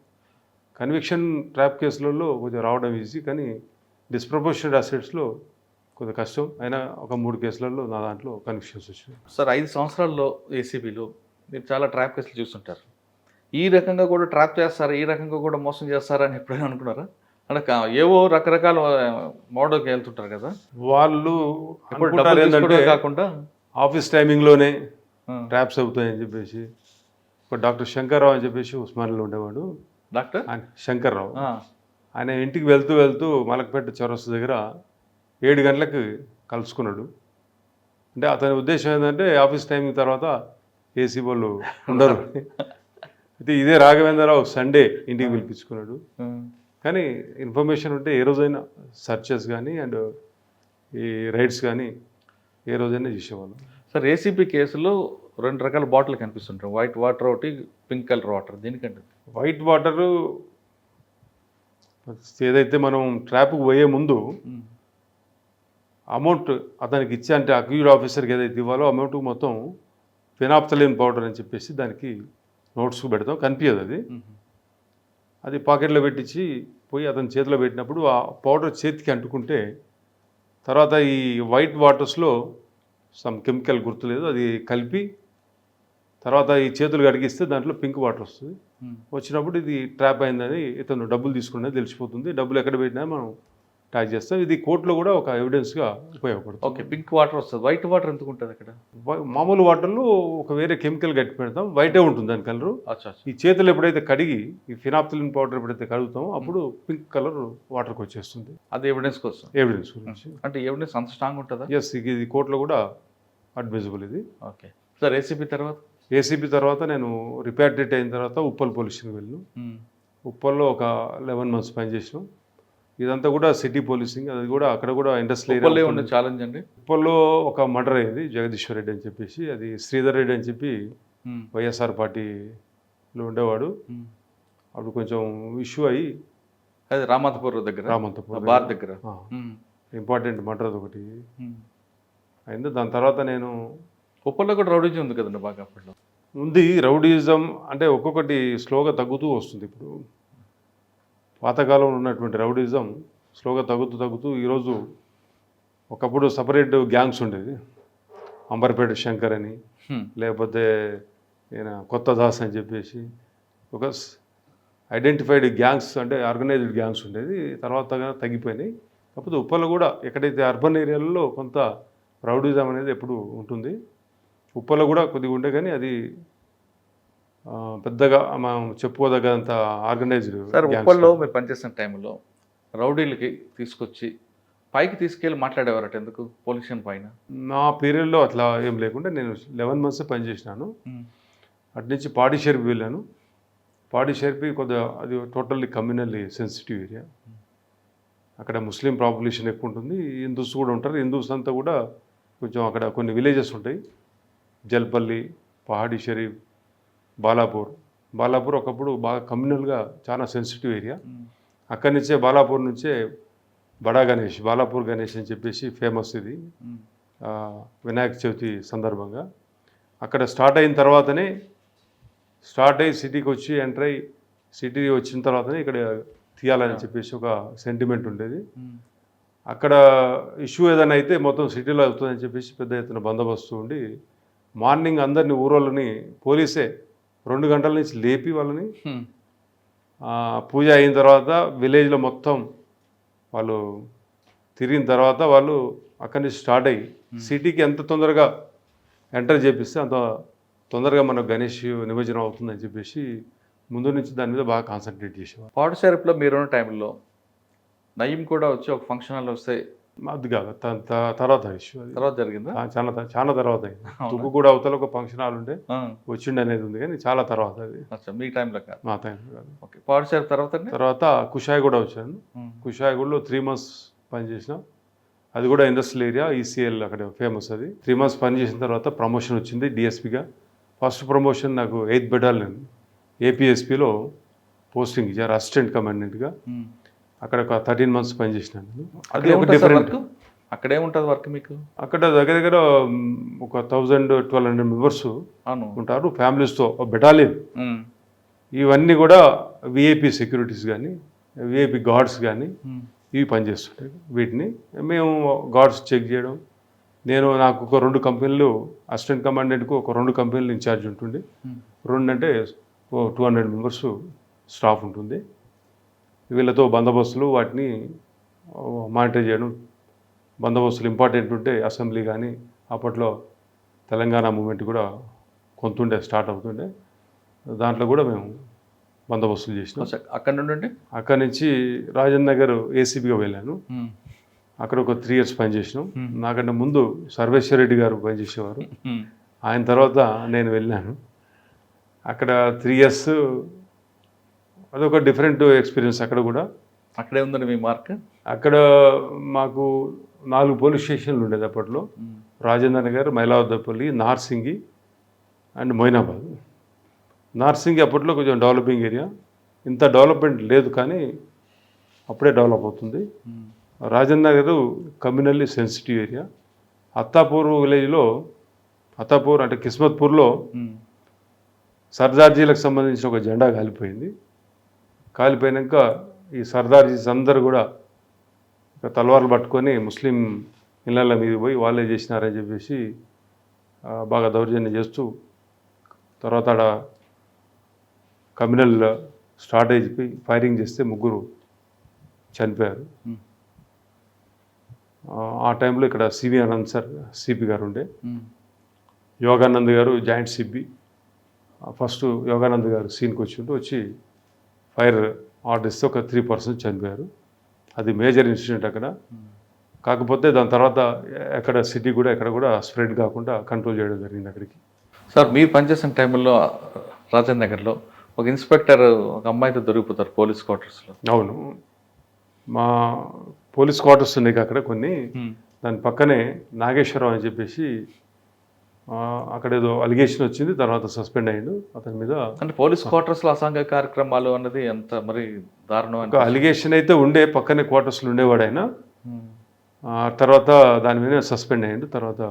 కన్విక్షన్ ట్రాప్ కేసులలో కొంచెం రావడం ఈజీ, కానీ డిస్ప్రపోర్షనల్ అసెట్స్లో కొంచెం కష్టం. అయినా ఒక 3 కేసులలో నా దాంట్లో కన్విక్షన్స్ వచ్చినాయి. సార్ 5 సంవత్సరాల్లో ఏసీబీలో మీరు చాలా ట్రాప్ కేసులు చూస్తుంటారు. ఈ రకంగా కూడా ట్రాప్ చేస్తారా, ఈ రకంగా కూడా మోసం చేస్తారా అని ఎప్పుడైనా అనుకున్నారా? అంటే ఏవో రకరకాల మోడల్కి వెళ్తుంటారు కదా వాళ్ళు. ఏంటంటే కాకుండా ఆఫీస్ టైమింగ్లోనే ట్రాప్స్ అవుతాయని చెప్పేసి ఒక డాక్టర్ శంకర్రావు అని చెప్పేసి ఉస్మానియాలో ఉండేవాడు. డాక్టర్ శంకర్రావు. ఆయన ఇంటికి వెళ్తూ మలకపేట చౌరస్తా దగ్గర 7 గంటలకు కలుసుకున్నాడు. అంటే అతని ఉద్దేశం ఏంటంటే ఆఫీస్ టైమింగ్ తర్వాత ఏసీ వాళ్ళు ఉండరు. అయితే ఇదే రాఘవేంద్రరావు సండే ఇంటికి పిలిపించుకున్నాడు. కానీ ఇన్ఫర్మేషన్ ఉంటే ఏ రోజైనా సర్చెస్ కానీ అండ్ ఈ రైడ్స్ కానీ ఏ రోజైనా చేసేవాళ్ళం. సార్ ఏసీబీ కేసులో 2 రకాల బాటిల్ కనిపిస్తుంటాయి. వైట్ వాటర్ ఒకటి, పింక్ కలర్ వాటర్. దీనికంటే వైట్ వాటరు ఏదైతే మనం ట్రాప్కి పోయే ముందు అమౌంట్ అతనికి ఇచ్చే, అంటే అక్యూజ్డ్ ఆఫీసర్కి ఏదైతే ఇవ్వాలో అమౌంట్ మొత్తం ఫినాప్థలిన్ పౌడర్ అని చెప్పేసి దానికి నోట్స్కు పెడతాం. కనిపించదు అది పాకెట్లో పెట్టించి పోయి అతని చేతిలో పెట్టినప్పుడు ఆ పౌడర్ చేతికి అంటుకుంటే తర్వాత ఈ వైట్ వాటర్స్లో సమ్ కెమికల్ గుర్తులేదు, అది కలిపి తర్వాత ఈ చేతులు కడిగిస్తే దాంట్లో పింక్ వాటర్ వస్తుంది. వచ్చినప్పుడు ఇది ట్రాప్ అయిందని ఇతను డబ్బులు తీసుకున్నది తెలిసిపోతుంది. డబ్బులు ఎక్కడ పెట్టినా మనం ట్యాగ్ చేస్తాం. ఇది కోర్టులో కూడా ఒక ఎవిడెన్స్గా ఉపయోగపడుతుంది. ఓకే, పింక్ వాటర్ వస్తుంది. వైట్ వాటర్ ఎందుకు ఉంటుంది అక్కడ? మామూలు వాటర్లో ఒక వేరే కెమికల్ కట్టి పెడతాం, వైటే ఉంటుంది దాని కలరు. ఈ చేతులు ఎప్పుడైతే కడిగి ఈ ఫినాప్థలిన్ పౌడర్ ఎప్పుడైతే కడుగుతామో అప్పుడు పింక్ కలర్ వాటర్కి వచ్చేస్తుంది. అది ఎవిడెన్స్ కోసం? ఎవిడెన్స్ గురించి. అంటే ఎవిడెన్స్ అంత స్ట్రాంగ్ ఉంటుందా? ఎస్, ఇది కోర్టులో కూడా అడ్మిసిబుల్ ఇది. Okay sir. ఏసీబీ తర్వాత నేను రిపాట్రియేట్ అయిన తర్వాత ఉప్పల్ పోలీస్ స్టేషన్కి వెళ్ళాను. ఉప్పల్లో ఒక 11 months పనిచేసాం. ఇదంతా కూడా సిటీ పోలీసింగ్. అది కూడా అక్కడ కూడా ఇండస్ట్రియల్ ఉండే ఛాలెంజ్ అండి. ఉప్పల్లో ఒక మర్డర్ అయింది, జగదీశ్వర్ రెడ్డి అని చెప్పేసి. అది శ్రీధర్ రెడ్డి అని చెప్పి వైఎస్ఆర్ పార్టీ ఉండేవాడు. అప్పుడు కొంచెం ఇష్యూ అయ్యి అది రామంతపూర్ దగ్గర, రామంతపూర్ బార్ దగ్గర ఇంపార్టెంట్ మటర్ ఒకటి అయింది. దాని తర్వాత నేను ఉప్పల్లో కూడా రౌడీజం ఉంది కదండి బాగా అప్పట్లో. ఉంది రౌడీయిజం, అంటే ఒక్కొక్కటి స్లోగా తగ్గుతూ వస్తుంది. ఇప్పుడు పాతకాలంలో ఉన్నటువంటి రౌడీయిజం స్లోగా తగ్గుతూ ఈరోజు, ఒకప్పుడు సపరేట్ గ్యాంగ్స్ ఉండేది, అంబర్పేట శంకర్ అని, లేకపోతే ఈయన కొత్త దాస్ అని చెప్పేసి ఒక ఐడెంటిఫైడ్ గ్యాంగ్స్, అంటే ఆర్గనైజ్డ్ గ్యాంగ్స్ ఉండేది. తర్వాత తగ్గిపోయినాయి. కాకపోతే ఉప్పల్లో కూడా ఎక్కడైతే అర్బన్ ఏరియాలలో కొంత రౌడీజం అనేది ఎప్పుడు ఉంటుంది. ఉప్పల్లో కూడా కొద్దిగా ఉండే, కానీ అది పెద్దగా మనం చెప్పుకోదగ్గంత ఆర్గనైజ్డ్. సార్ ఉప్పల్లో మీరు పనిచేసిన టైంలో రౌడీలకి తీసుకొచ్చి పైకి తీసుకెళ్ళి మాట్లాడేవారట, ఎందుకు పోలీస్ స్టేషన్ పైన? నా పీరియడ్లో అట్లా ఏం లేకుండా నేను 11 months పనిచేసినాను. అటు నుంచి పాడిషేర్కి వెళ్ళాను. పాడిషేర్కి కొద్దిగా అది టోటల్లీ కమ్యూనల్లీ సెన్సిటివ్ ఏరియా. అక్కడ ముస్లిం పాపులేషన్ ఎక్కువ ఉంటుంది, హిందూస్ కూడా ఉంటారు. హిందూస్ అంతా కూడా కొంచెం అక్కడ కొన్ని విలేజెస్ ఉంటాయి, జల్పల్లి, పహాడీ షరీఫ్, బాలాపూర్ ఒకప్పుడు బాగా కమ్యూనల్గా చాలా సెన్సిటివ్ ఏరియా. అక్కడి నుంచే బాలాపూర్ నుంచే బాలాపూర్ గణేష్ అని చెప్పేసి ఫేమస్. ఇది వినాయక చవితి సందర్భంగా అక్కడ స్టార్ట్ అయిన తర్వాతనే, స్టార్ట్ అయ్యి సిటీకి వచ్చి ఎంటర్ అయ్యి సిటీ వచ్చిన తర్వాతనే ఇక్కడ తీయాలని చెప్పేసి ఒక సెంటిమెంట్ ఉండేది. అక్కడ ఇష్యూ ఏదైనా అయితే మొత్తం సిటీలో అవుతుందని చెప్పేసి పెద్ద ఎత్తున బందోబస్తు ఉండి, మార్నింగ్ అందరినీ ఊరోళ్ళని పోలీసే 2 గంటల నుంచి లేపి వాళ్ళని పూజ అయిన తర్వాత విలేజ్లో మొత్తం వాళ్ళు తిరిగిన తర్వాత వాళ్ళు అక్కడి నుంచి స్టార్ట్ అయ్యి సిటీకి ఎంత తొందరగా ఎంటర్ చేపిస్తే అంత తొందరగా మనకు గణేష్ నిమజ్జనం అవుతుందని చెప్పేసి ముందు నుంచి దాని మీద బాగా కాన్సన్ట్రేట్ చేసేవారు. పాడిషేర్లో మీరున్న టైంలో నయీం కూడా వచ్చి ఒక ఫంక్షన్ హాల్ వస్తే అది కాదు, తర్వాత ఇష్యూ, అది తర్వాత జరిగిందా? చాలా తర్వాత అయింది. తుక్కు కూడా అవతల ఒక ఫంక్షన్ హాల్ ఉండే వచ్చిండి అనేది ఉంది, కానీ చాలా తర్వాత అది. మీ టైంలో కాదు? మా టైంలో కాదు. ఓకే. పాడిషేర్ తర్వాత కుషాయి కూడా వచ్చాను. కుషాయిగూడలో 3 months పనిచేసిన. అది కూడా ఇండస్ట్రియల్ ఏరియా, ఈసీఎల్ అక్కడ ఫేమస్. అది 3 months పనిచేసిన తర్వాత ప్రమోషన్ వచ్చింది డిఎస్పీగా. ఫస్ట్ ప్రమోషన్ నాకు 8th Battalion ఏపీఎస్పీలో పోస్టింగ్ ఇచ్చారు, అసిస్టెంట్ కమాండెంట్గా. అక్కడ ఒక 13 months పనిచేసినాను. అది ఒక డిఫరెంట్. అక్కడ ఏముంటుంది వర్క్ మీకు? అక్కడ దగ్గర ఒక 1000-1200 members ఉంటారు ఫ్యామిలీస్తో, బెటాలియన్. ఇవన్నీ కూడా విఐపి సెక్యూరిటీస్ కానీ, విఐపి గార్డ్స్ కానీ ఇవి పనిచేస్తుంటాయి. వీటిని మేము గార్డ్స్ చెక్ చేయడం. నాకు ఒక 2 కంపెనీలు, అసిస్టెంట్ కమాండెంట్కు ఒక 2 కంపెనీలు ఇన్ఛార్జ్ ఉంటుంది. 2 అంటే 200 members స్టాఫ్ ఉంటుంది. వీళ్ళతో బందోబస్తులు వాటిని మానిటర్ చేయడం. బందోబస్తులు ఇంపార్టెంట్ ఉంటే అసెంబ్లీ కానీ, అప్పట్లో తెలంగాణ మూమెంట్ కూడా కొంతుండే స్టార్ట్ అవుతుండే, దాంట్లో కూడా మేము బందోబస్తులు చేసినాం. అక్కడి నుంచి రాజేంద్ర నగర్ ఏసీబీగా వెళ్ళాను. అక్కడ ఒక 3 years పనిచేసినాం. నాకంటే ముందు సర్వేశ్వర రెడ్డి గారు పనిచేసేవారు, ఆయన తర్వాత నేను వెళ్ళాను. అక్కడ 3 years, అదొక డిఫరెంట్ ఎక్స్పీరియన్స్. అక్కడ కూడా అక్కడే ఉందండి మీ మార్క్. అక్కడ మాకు 4 పోలీస్ స్టేషన్లు ఉండేది అప్పట్లో. రాజేంద్ర నగర్, మైలావద్దపల్లి, నార్సింగి అండ్ మొయినాబాద్. నార్సింగి అప్పట్లో కొంచెం డెవలపింగ్ ఏరియా, ఇంత డెవలప్మెంట్ లేదు కానీ అప్పుడే డెవలప్ అవుతుంది. Rajendra Nagar communally sensitive area. Attapur విలేజ్లో, అత్తాపూర్ అంటే కిస్మత్పూర్లో సర్దార్జీలకు సంబంధించిన ఒక జెండా కాలిపోయింది. కాలిపోయాక ఈ సర్దార్జీస్ అందరూ కూడా తలవార్లు పట్టుకొని ముస్లిం ఇళ్ళ మీద పోయి వాళ్ళే చేసినారని చెప్పేసి బాగా దౌర్జన్యం చేస్తూ, తర్వాత ఆడ కమ్యూనల్ స్టార్ట్ అయిపోయి ఫైరింగ్ చేస్తే 3 చనిపోయారు. ఆ టైంలో ఇక్కడ సివి ఆనంద్ సార్ సిపి గారు ఉండే, యోగానంద్ గారు జాయింట్ సిపి. ఫస్ట్ యోగానంద్ గారు సీన్కి వచ్చి ఫైర్ ఆర్డర్ ఇస్తే ఒక 3 persons చనిపోయారు. అది మేజర్ ఇన్సిడెంట్ అక్కడ. కాకపోతే దాని తర్వాత ఎక్కడ సిటీ కూడా ఎక్కడ కూడా స్ప్రెడ్ కాకుండా కంట్రోల్ చేయడం జరిగింది అక్కడికి. సార్ మీరు పనిచేసిన టైంలో రాజేంద్ర నగర్లో ఒక ఇన్స్పెక్టర్ ఒక అమ్మాయితో దొరికిపోతారు పోలీస్ క్వార్టర్స్లో. అవును, మా పోలీస్ క్వార్టర్స్ ఉన్నాయి అక్కడ కొన్ని. దాని పక్కనే నాగేశ్వరం అని చెప్పేసి అక్కడ ఏదో అలిగేషన్ వచ్చింది, తర్వాత సస్పెండ్ అయ్యిండు అతని మీద. అంటే పోలీస్ క్వార్టర్స్లో అసాంఘిక కార్యక్రమాలు అన్నది ఎంత మరి దారుణం ఒక అలిగేషన్ అయితే ఉండే, పక్కనే క్వార్టర్స్లో ఉండేవాడు ఆయన. తర్వాత దాని మీద సస్పెండ్ అయ్యిండు. తర్వాత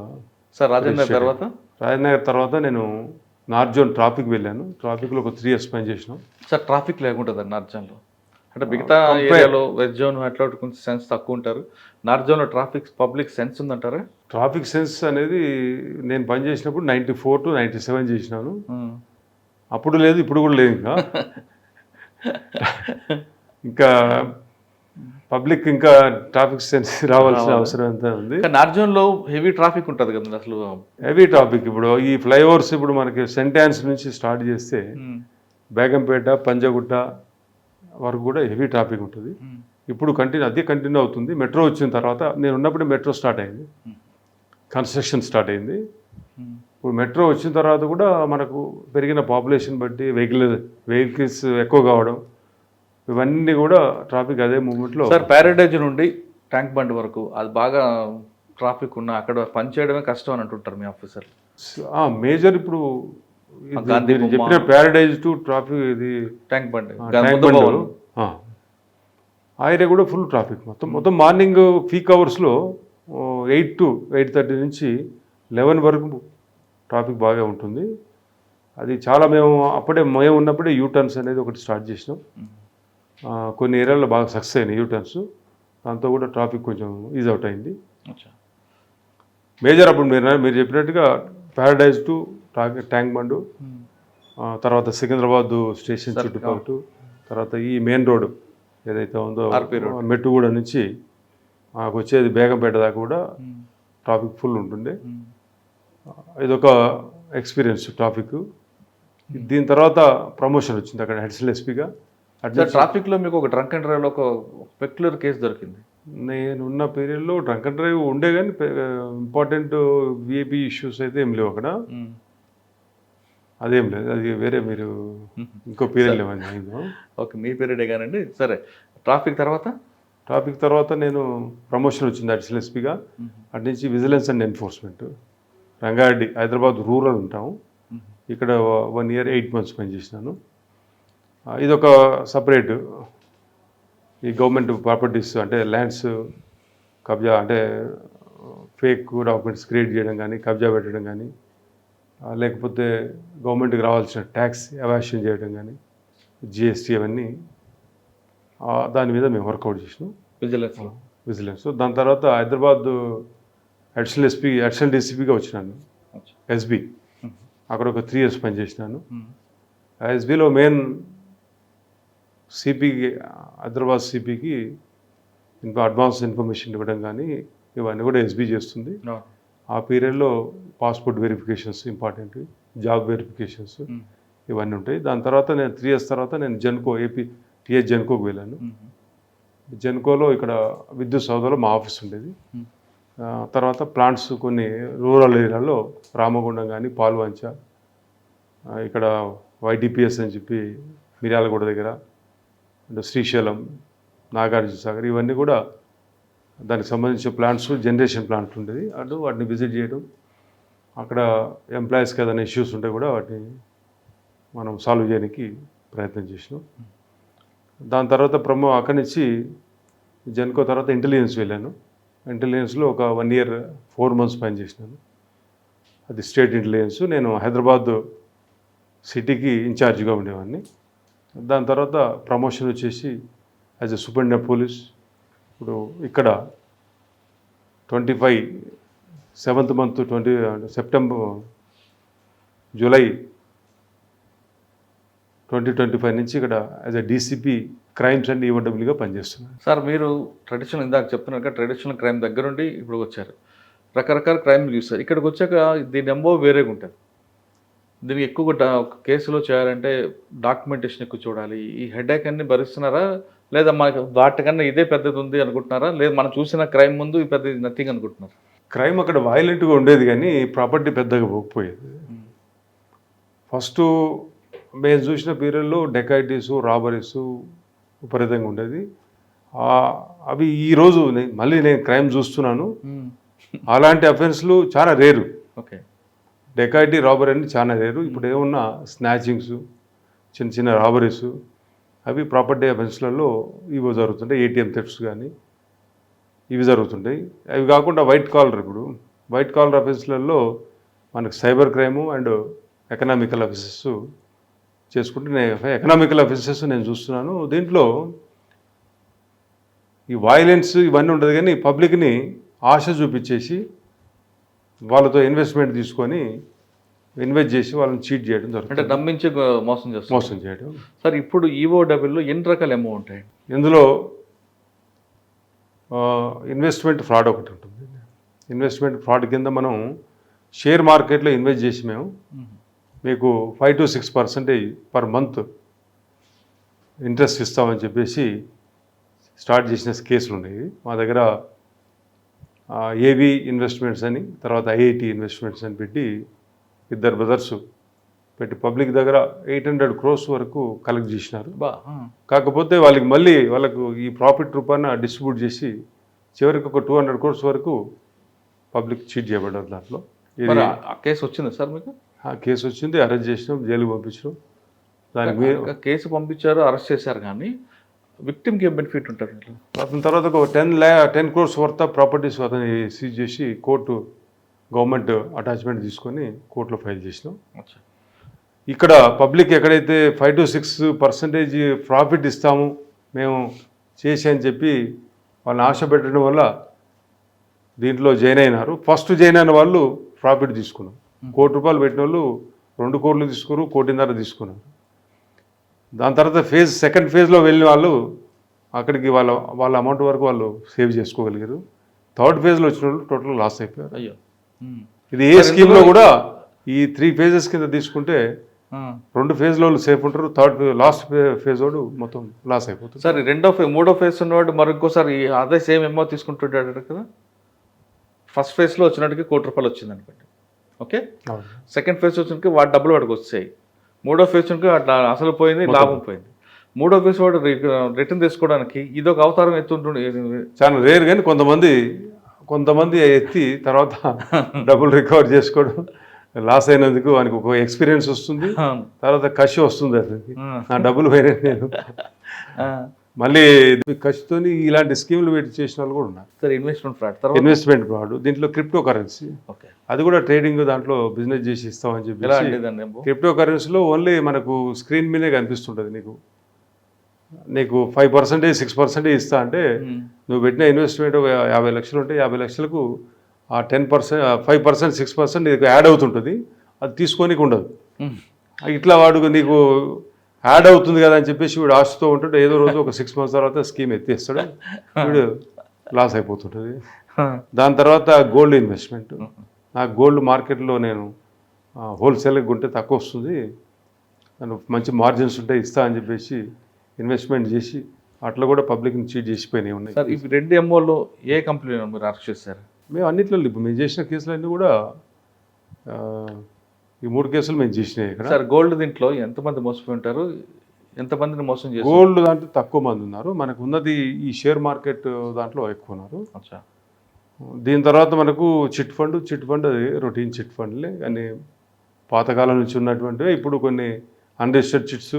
సార్ రాజేంద్ర తర్వాత రాజనగర్ తర్వాత నేను నార్త్ జోన్ ట్రాఫిక్ వెళ్ళాను. ట్రాఫిక్లో ఒక 3 years పని చేసినాం. సార్ ట్రాఫిక్ లేకుంటుంది నార్త్ జోన్లో, అంటే మిగతా ఏరియాలో వెస్ట్ జోన్ అట్లా కొంచెం సెన్స్ తక్కువ ఉంటారు. నార్త్ జోన్లో ట్రాఫిక్ పబ్లిక్ సెన్స్ ఉందంటారా? ట్రాఫిక్ సెన్స్ అనేది నేను పని చేసినప్పుడు 94 to 97 చేసినాను. అప్పుడు లేదు, ఇప్పుడు కూడా లేదు. ఇంకా పబ్లిక్ ఇంకా ట్రాఫిక్ సెన్స్ రావాల్సిన అవసరం ఎంత ఉంది. నార్త్ జోన్లో హెవీ ట్రాఫిక్ ఉంటుంది కదా అసలు. హెవీ ట్రాఫిక్ ఇప్పుడు ఈ ఫ్లైఓవర్స్ ఇప్పుడు మనకి సెంటాన్స్ నుంచి స్టార్ట్ చేస్తే బేగంపేట, పంజగుట్ట వరకు కూడా హెవీ ట్రాఫిక్ ఉంటుంది. ఇప్పుడు అదే కంటిన్యూ అవుతుంది. మెట్రో వచ్చిన తర్వాత, నేను ఉన్నప్పుడు మెట్రో స్టార్ట్ అయింది, కన్స్ట్రక్షన్ స్టార్ట్ అయింది. ఇప్పుడు మెట్రో వచ్చిన తర్వాత కూడా మనకు పెరిగిన పాపులేషన్ బట్టి వెహికల్స్ ఎక్కువ కావడం, ఇవన్నీ కూడా ట్రాఫిక్ అదే మూమెంట్లో. సార్ ప్యారడైజ్ నుండి ట్యాంక్ బండ్ వరకు అది బాగా ట్రాఫిక్ ఉన్న అక్కడ పనిచేయడమే కష్టం అని అంటుంటారు మీ ఆఫీసర్లు. మేజర్ ఇప్పుడు చెప్పిన ప్యారడైజ్ టు ట్రాఫిక్ ఇది ట్యాంక్ బండ్ ఆ ఏరియా కూడా ఫుల్ ట్రాఫిక్. మొత్తం మార్నింగ్ పీక్ అవర్స్లో 8 to 8:30 నుంచి 11 వరకు ట్రాఫిక్ బాగా ఉంటుంది. అది చాలా మేము ఉన్నప్పుడే యూటర్న్స్ అనేది ఒకటి స్టార్ట్ చేసినాం. కొన్ని ఏరియాలో బాగా సక్సెస్ అయినాయి యూటర్న్స్. దాంతో కూడా ట్రాఫిక్ కొంచెం ఈజ్ అవుట్ అయింది. మేజర్ అప్పుడు మీరు చెప్పినట్టుగా ప్యారడైజ్ టు ట్యాంక్ బండ్, తర్వాత సికింద్రాబాద్ స్టేషన్ చుట్టుపక్కల, తర్వాత ఈ మెయిన్ రోడ్ ఏదైతే ఉందో మెట్టుగూడ నుంచి మాకు వచ్చేది బేగంపేట దాకా కూడా ట్రాఫిక్ ఫుల్ ఉంటుండే. ఇదొక ఎక్స్పీరియన్స్ ట్రాఫిక్. దీని తర్వాత ప్రమోషన్ వచ్చింది అక్కడ అడిషనల్ ఎస్పీగా. ట్రాఫిక్లో మీకు ఒక డ్రంక్ అండ్ డ్రైవ్లో ఒక పెక్యులర్ కేసు దొరికింది. నేనున్న పీరియడ్లో డ్రంక్ అండ్ డ్రైవ్ ఉండే, కానీ ఇంపార్టెంట్ విఐపీ ఇష్యూస్ అయితే ఏం లేవు అక్కడ. అదేం లేదు, అది వేరే మీరు ఇంకో పీరియడ్ లేవని. ఓకే, మీ పీరియడే కానండి. సరే, ట్రాఫిక్ తర్వాత నేను ప్రమోషన్ వచ్చింది అడిషనల్ ఎస్పీగా. అటు నుంచి vigilance and enforcement, Rangareddy, Hyderabad rural ఉంటాము. ఇక్కడ 1 year 8 months పనిచేసినాను. ఇదొక సపరేట్, ఈ గవర్నమెంట్ ప్రాపర్టీస్ అంటే ల్యాండ్స్ కబ్జా, అంటే ఫేక్ డాక్యుమెంట్స్ క్రియేట్ చేయడం కానీ, కబ్జా పెట్టడం కానీ, లేకపోతే గవర్నమెంట్కి రావాల్సిన ట్యాక్స్ ఎవాషన్ చేయడం కానీ, జిఎస్టీ, అవన్నీ దాని మీద మేము వర్కౌట్ చేసినాం విజిలెన్స్. దాని తర్వాత హైదరాబాద్ అడిషనల్ డీసీపీగా వచ్చినాను, ఎస్బీ. అక్కడ ఒక 3 years పనిచేసినాను. ఎస్బీలో మెయిన్ సిపికి, హైదరాబాద్ సిపికి అడ్వాన్స్ ఇన్ఫర్మేషన్ ఇవ్వడం కానీ, ఇవన్నీ కూడా ఎస్బీ చేస్తుంది. ఆ పీరియడ్లో passport verifications important, job verifications ఇవన్నీ ఉంటాయి. దాని తర్వాత నేను 3 years తర్వాత నేను జెన్కో, ఏపీ టీఎస్ జెన్కోకి వెళ్ళాను. జెన్కోలో ఇక్కడ విద్యుత్ సౌధలో మా ఆఫీస్ ఉండేది. తర్వాత ప్లాంట్స్ కొన్ని రూరల్ ఏరియాలో రామగుండం కానీ, పాల్వంచ, ఇక్కడ వైడిపిఎస్ అని చెప్పి మిర్యాలగూడ దగ్గర, శ్రీశైలం, నాగార్జున సాగర్, ఇవన్నీ కూడా దానికి సంబంధించిన ప్లాంట్స్, జనరేషన్ ప్లాంట్ ఉండేది. అటు వాటిని విజిట్ చేయడం, అక్కడ ఎంప్లాయీస్కి ఏదైనా ఇష్యూస్ ఉంటే కూడా వాటిని మనం సాల్వ్ చేయడానికి ప్రయత్నం చేసినాం. దాని తర్వాత అక్కడి నుంచి జెన్కో తర్వాత ఇంటెలిజెన్స్ వెళ్ళాను. ఇంటెలిజెన్స్లో ఒక 1 year 4 months పనిచేసినాను. అది స్టేట్ ఇంటెలిజెన్స్. నేను హైదరాబాద్ సిటీకి ఇన్ఛార్జ్గా ఉండేవాడిని. దాని తర్వాత ప్రమోషన్ వచ్చేసి యాజ్ ఎ సూపరింటెండెంట్ పోలీస్. ఇప్పుడు ఇక్కడ 7th month జూలై 2025 నుంచి ఇక్కడ as a DCP crimes and ఈఓడబ్ల్యూగా పనిచేస్తున్నాను. సార్, మీరు ఇందాక చెప్తున్నారు ట్రెడిషనల్ క్రైమ్ దగ్గర నుండి ఇప్పుడు వచ్చారు, రకరకాల క్రైమ్ చూస్తారు. ఇక్కడికి వచ్చాక దీని ఎంబో వేరేగా ఉంటుంది. దీనికి ఎక్కువగా ఒక కేసులో చేయాలంటే డాక్యుమెంటేషన్ ఎక్కువ చూడాలి. ఈ హెడేక్ అన్ని భరిస్తున్నారా, లేదా మనకు వాటికన్నా ఇదే పెద్దది ఉంది అనుకుంటున్నారా, లేదా మనం చూసిన క్రైమ్ ముందు ఈ పెద్దది నథింగ్ అనుకుంటున్నారు? క్రైమ్ అక్కడ వైలెంట్గా ఉండేది కానీ ప్రాపర్టీ పెద్దగా పోకపోయేది. ఫస్ట్ మేము చూసిన పీరియడ్లో డెకాయిటీసు, రాబరీసు విపరీతంగా ఉండేది. అవి ఈరోజు మళ్ళీ నేను క్రైమ్ చూస్తున్నాను, అలాంటి అఫెన్స్లు చాలా రేరు. ఓకే, డెకాయిటీ రాబరీ అని చాలా రేరు. ఇప్పుడు ఏమున్నా స్నాచింగ్స్, చిన్న చిన్న రాబరీస్, అవి ప్రాపర్టీ అఫెన్స్లలో ఇవి జరుగుతుంటాయి. ఏటీఎం థెఫ్ట్స్ కానీ ఇవి జరుగుతుంటాయి. అవి కాకుండా వైట్ కాలర్, ఇప్పుడు వైట్ కాలర్ అఫెన్స్లలో మనకు cyber crime and economical offences చేసుకుంటే ఎకనామికల్ అఫెన్సెస్ నేను చూస్తున్నాను. దీంట్లో ఈ వైలెన్స్ ఇవన్నీ ఉండదు, కానీ పబ్లిక్ని ఆశ చూపించేసి వాళ్ళతో ఇన్వెస్ట్మెంట్ తీసుకొని ఇన్వెస్ట్ చేసి వాళ్ళని చీట్ చేయడం అంటే జరుగుతుంది. నమ్మించి మోసం చేయడం. సార్ ఇప్పుడు ఈఓడబ్ల్యూలో ఎన్ని రకాల ఎంఓ ఉంటాయి? ఇందులో ఇన్వెస్ట్మెంట్ ఫ్రాడ్ ఒకటి ఉంటుంది. ఇన్వెస్ట్మెంట్ ఫ్రాడ్ కింద మనం షేర్ మార్కెట్లో ఇన్వెస్ట్ చేసి మీకు 5 to 6% పర్ మంత్ ఇంట్రెస్ట్ ఇస్తామని చెప్పేసి స్టార్ట్ చేసిన కేసులు ఉన్నాయి. మా దగ్గర ఏవి ఇన్వెస్ట్మెంట్స్ అని, తర్వాత ఐఐటి ఇన్వెస్ట్మెంట్స్ అని పెట్టి ఇద్దరు బ్రదర్స్ పెట్టి పబ్లిక్ దగ్గర 800 crores వరకు కలెక్ట్ చేసినారు. కాకపోతే వాళ్ళకు ఈ ప్రాఫిట్ రూపాన డిస్ట్రిబ్యూట్ చేసి చివరికి ఒక 200 crores వరకు పబ్లిక్ చీట్ చేయబడ్డారు. దాంట్లో ఆ కేసు వచ్చింది సార్ మీకు? ఆ కేసు వచ్చింది, అరెస్ట్ చేసినాం, జైలుకి పంపించినాం. దానికి మీరు కేసు పంపించారు, అరెస్ట్ చేశారు, కానీ విక్టిమ్కి ఏం బెనిఫిట్ ఉంటుంది? అతని తర్వాత ఒక 10 crores వర్త్ ఆఫ్ ప్రాపర్టీస్ అతను సీజ్ చేసి గవర్నమెంట్ అటాచ్మెంట్ తీసుకొని కోర్టులో ఫైల్ చేసినాం. ఇక్కడ పబ్లిక్ ఎక్కడైతే 5 to 6% ప్రాఫిట్ ఇస్తాము మేము చేసి అని చెప్పి వాళ్ళని ఆశ పెట్టడం వల్ల దీంట్లో జాయిన్ అయినారు. ఫస్ట్ జాయిన్ అయిన వాళ్ళు ప్రాఫిట్ తీసుకున్నారు. ₹1 పెట్టిన వాళ్ళు 2 crores తీసుకున్నారు, 1.5 తీసుకున్నారు. దాని తర్వాత సెకండ్ ఫేజ్లో వెళ్ళిన వాళ్ళు అక్కడికి వాళ్ళ అమౌంట్ వరకు వాళ్ళు సేవ్ చేసుకోగలిగారు. థర్డ్ ఫేజ్లో వచ్చిన వాళ్ళు టోటల్ లాస్ అయిపోయారు. అయ్యో, ఇది ఏ స్కీమ్లో కూడా ఈ 3 phases కింద తీసుకుంటే 2 phases సేఫ్ ఉంటారు, లాస్ట్ ఫేజ్ వాడు మొత్తం లాస్ అయిపోతుంది. సార్ మూడో ఫేజ్ ఉన్నవాడు మరొకసారి అదే సేమ్ అమౌంట్ తీసుకుంటుంటాడు కదా. ఫస్ట్ ఫేజ్లో వచ్చినట్టుకి ₹1 వచ్చింది అనుకోండి, ఓకే. సెకండ్ ఫేజ్ వచ్చినకి వాడు డబ్బులు వాడికి వచ్చాయి. మూడో ఫేజ్ వచ్చి అట్లా అసలు పోయింది, లాభం పోయింది. మూడో ఫేజ్ వాడు రిటర్న్ తీసుకోవడానికి ఇదొక అవతారం ఎత్తుంటుండే. చాలా రేర్, కానీ కొంతమంది ఎత్తి తర్వాత డబ్బులు రికవర్ చేసుకోవడం, లాస్ అయినందుకు వానికి ఒక ఎక్స్పీరియన్స్ వస్తుంది, తర్వాత కసి వస్తుంది. అతనికి నా డబ్బులు పోయినా నేను మళ్ళీ కసితోని ఇలాంటి స్కీములు పెట్టి చేసిన వాళ్ళు కూడా ఉన్నారు. సార్ ఇన్వెస్ట్మెంట్ ఫ్రాడ్, దీంట్లో క్రిప్టో కరెన్సీ, అది కూడా ట్రేడింగ్ దాంట్లో బిజినెస్ చేసి ఇస్తామని చెప్పి. క్రిప్టో కరెన్సీలో ఓన్లీ మనకు స్క్రీన్ మీదే కనిపిస్తుంటుంది. నీకు 5%, 6% ఇస్తా అంటే నువ్వు పెట్టిన ఇన్వెస్ట్మెంట్ 50 లక్షలు ఉంటే 50 లక్షలకు ఆ 10%, 5%, 6% నీకు యాడ్ అవుతుంటుంది. అది తీసుకోనికి ఉండదు. ఇట్లా వాడు నీకు యాడ్ అవుతుంది కదా అని చెప్పేసి వీడు ఆశతో ఉంటుంటే ఏదో రోజు ఒక 6 months తర్వాత స్కీమ్ ఎత్తేస్తాడు, వీడు లాస్ అయిపోతుంటుంది. దాని తర్వాత గోల్డ్ ఇన్వెస్ట్మెంట్. నాకు గోల్డ్ మార్కెట్లో నేను హోల్సేల్గా కొంటే తక్కువ వస్తుంది, మంచి మార్జిన్స్ ఉంటే ఇస్తా అని చెప్పేసి ఇన్వెస్ట్మెంట్ చేసి అట్లా కూడా పబ్లిక్ని చీట్ చేసిపోయినాయి ఉన్నాయి. సార్, ఇవి 2 MOలో ఏ కంపెనీ మీరు అరెస్ట్ చేశారు? మేము అన్నింటిలో మేము చేసిన కేసులన్నీ కూడా ఈ 3 కేసులు మేము చేసినాయి ఇక్కడ. సార్, గోల్డ్ దీంట్లో ఎంతమంది మోసపోయి ఉంటారు, ఎంతమందిని మోసం చేస్తారు? గోల్డ్ దాంట్లో తక్కువ మంది ఉన్నారు, మనకు ఉన్నది ఈ షేర్ మార్కెట్ దాంట్లో ఎక్కువ ఉన్నారు. దీని తర్వాత మనకు చిట్ ఫండ్ అది రొటీన్ చిట్ ఫండ్లే, కానీ పాతకాలం నుంచి ఉన్నటువంటివి. ఇప్పుడు కొన్ని అన్రిజిస్టర్డ్ చిట్స్,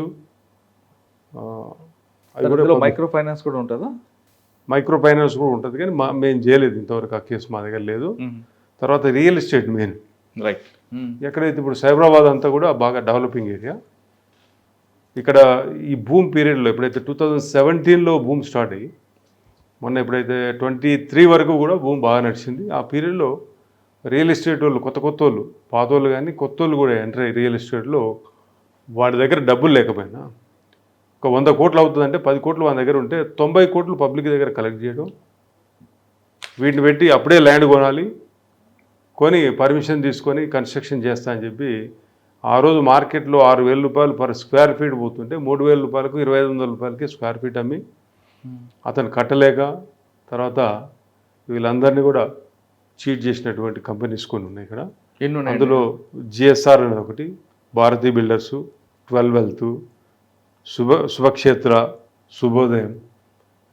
అవి కూడా మైక్రో ఫైనాన్స్ కూడా ఉంటుందా? మైక్రో ఫైనాన్స్ కూడా ఉంటుంది, కానీ మేము చేయలేదు ఇంతవరకు, ఆ కేసు మా దగ్గర లేదు. తర్వాత రియల్ ఎస్టేట్ మెయిన్, రైట్. ఎక్కడైతే ఇప్పుడు సైబరాబాద్ అంతా కూడా బాగా డెవలపింగ్ ఏరియా. ఇక్కడ ఈ బూమ్ పీరియడ్లో ఎప్పుడైతే 2017లో బూమ్ స్టార్ట్ అయ్యి మొన్న ఎప్పుడైతే 23 వరకు కూడా బూమ్ బాగా నడిచింది. ఆ పీరియడ్లో రియల్ ఎస్టేట్ వాళ్ళు కొత్త వాళ్ళు, పాత వాళ్ళు కానీ కొత్త వాళ్ళు కూడా ఎంటర్ అయ్యి రియల్ ఎస్టేట్లో వాడి దగ్గర డబ్బులు లేకపోయినా ఒక 100 కోట్లు అవుతుందంటే 10 కోట్లు మన దగ్గర ఉంటే 90 కోట్లు పబ్లిక్ దగ్గర కలెక్ట్ చేయడం, వీటిని పెట్టి అప్పుడే ల్యాండ్ కొని పర్మిషన్ తీసుకొని కన్స్ట్రక్షన్ చేస్తా అని చెప్పి ఆ రోజు మార్కెట్లో ₹6,000 పర్ స్క్వేర్ ఫీట్ పోతుంటే ₹3,000కు ₹2,500కి స్క్వేర్ ఫీట్ అమ్మి అతను కట్టలేక తర్వాత వీళ్ళందరినీ కూడా చీట్ చేసినటువంటి కంపెనీస్ కొన్ని ఉన్నాయి ఇక్కడ. అందులో జిఎస్ఆర్ అనేది ఒకటి, భారతీ బిల్డర్స్, 12 Wealth, శుభక్షేత్ర, శుభోదయం,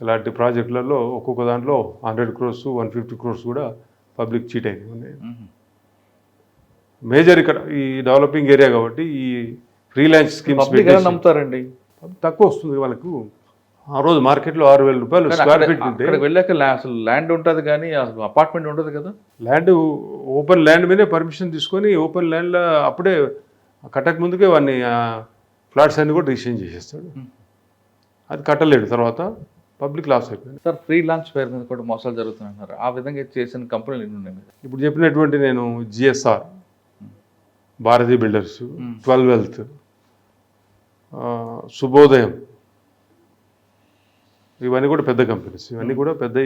ఇలాంటి ప్రాజెక్టులలో ఒక్కొక్క దాంట్లో 100 crores, 150 crores కూడా పబ్లిక్ చీట్ అయినవి ఉన్నాయి. మేజర్ ఇక్కడ ఈ డెవలపింగ్ ఏరియా కాబట్టి ఈ ఫ్రీలాన్స్ స్కీమ్స్ పబ్లిక్ ఎలా నమ్ముతారండి? తక్కువ వస్తుంది వాళ్ళకు. ఆ రోజు మార్కెట్లో 6,000 రూపాయలు కానీ స్క్వేర్ ఫీట్ ఉంటే అక్కడికి వెళ్ళాక అసలు ల్యాండ్ ఉంటుంది కానీ అసలు అపార్ట్మెంట్ ఉండదు కదా. ల్యాండ్ ఓపెన్ ల్యాండ్ మీదే పర్మిషన్ తీసుకొని ఓపెన్ ల్యాండ్లో అప్పుడే కట్టక ముందుకే వాడిని ఫ్లాట్స్ అన్ని కూడా రిజిస్ట్రేషన్ చేసేస్తాడు. అది కట్టలేడు, తర్వాత పబ్లిక్ లాస్ అయిపోయింది. సార్ ఫ్రీ లాంచ్ పేరు మీద కూడా మోసాలు జరుగుతున్నాయి. ఆ విధంగా చేసిన కంపెనీలు ఎన్ని ఉన్నాయి? ఇప్పుడు చెప్పినటువంటి నేను జిఎస్ఆర్, భారతీ బిల్డర్స్, 12 వెల్త్, శుభోదయం, ఇవన్నీ కూడా పెద్ద కంపెనీస్. ఇవన్నీ కూడా పెద్ద.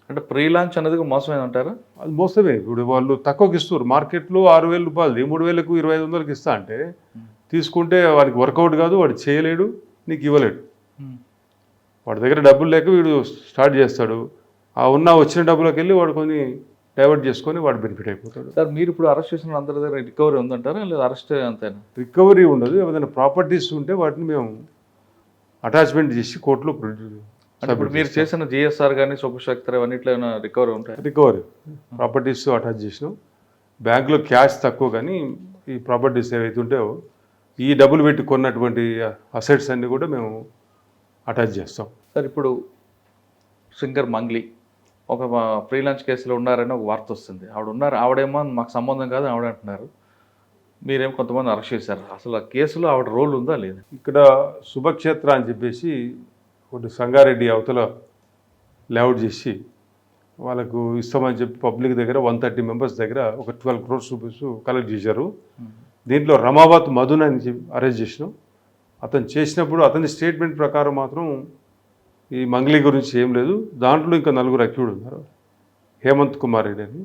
అంటే ప్రీ లాంచ్ అనేది మోసమే అంటారా? అది మోసమే. ఇప్పుడు వాళ్ళు తక్కువకి ఇస్తారు. మార్కెట్లో 6,000 రూపాయలు 3,000కు 2,500కి ఇస్తా అంటే తీసుకుంటే వాడికి వర్కౌట్ కాదు, వాడు చేయలేడు, నీకు ఇవ్వలేడు. వాడి దగ్గర డబ్బులు లేక వీడు స్టార్ట్ చేస్తాడు. ఆ వచ్చిన డబ్బులోకి వెళ్ళి వాడు కొన్ని డైవర్ట్ చేసుకొని వాడు బెనిఫిట్ అయిపోతాడు. సార్ మీరు ఇప్పుడు అరెస్ట్ చేసిన అందరి దగ్గర రికవరీ ఉందంటారా లేదా అరెస్ట్ అంతేనా? రికవరీ ఉండదు. ఏదైనా ప్రాపర్టీస్ ఉంటే వాటిని మేము అటాచ్మెంట్ చేసి కోర్టులో అంటే ఇప్పుడు మీరు చేసిన జిఎస్ఆర్ కానీ శుభశక్తి అవన్నిట్లో ఏమైనా రికవరీ ఉంటాయి? రికవరీ ప్రాపర్టీస్ అటాచ్ చేసినాం. బ్యాంకులో క్యాష్ తక్కువ, కానీ ఈ ప్రాపర్టీస్ ఏవైతే ఉంటాయో ఈ డబ్బులు పెట్టి కొన్నటువంటి అసెట్స్ అన్నీ కూడా మేము అటాచ్ చేస్తాం. సార్ ఇప్పుడు సింగర్ మంగ్లీ ఒక ఫ్రీలాన్స్ కేసులో ఉన్నారని ఒక వార్త వస్తుంది. ఆవిడేమో మాకు సంబంధం కాదు ఆవిడ అంటున్నారు. మీరేమో కొంతమంది అరెస్ట్ చేశారు. అసలు ఆ కేసులో ఆవిడ రోల్ ఉందా లేదా? ఇక్కడ శుభక్షేత్ర అని చెప్పేసి ఒకటి సంగారెడ్డి అవతల లేఅవుట్ చేసి వాళ్ళకు ఇస్తామని చెప్పి పబ్లిక్ దగ్గర 130 మెంబర్స్ దగ్గర ఒక 12 crores రూపీస్ కలెక్ట్ చేశారు. దీంట్లో రమావత్ మధున్ అని చెప్పి అరెస్ట్ చేసినాం. అతను చేసినప్పుడు అతని స్టేట్మెంట్ ప్రకారం మాత్రం ఈ మంగ్లీ గురించి ఏం లేదు. దాంట్లో ఇంకా 4 అక్యూడ్ ఉన్నారు. హేమంత్ కుమార్ రెడ్డి అని,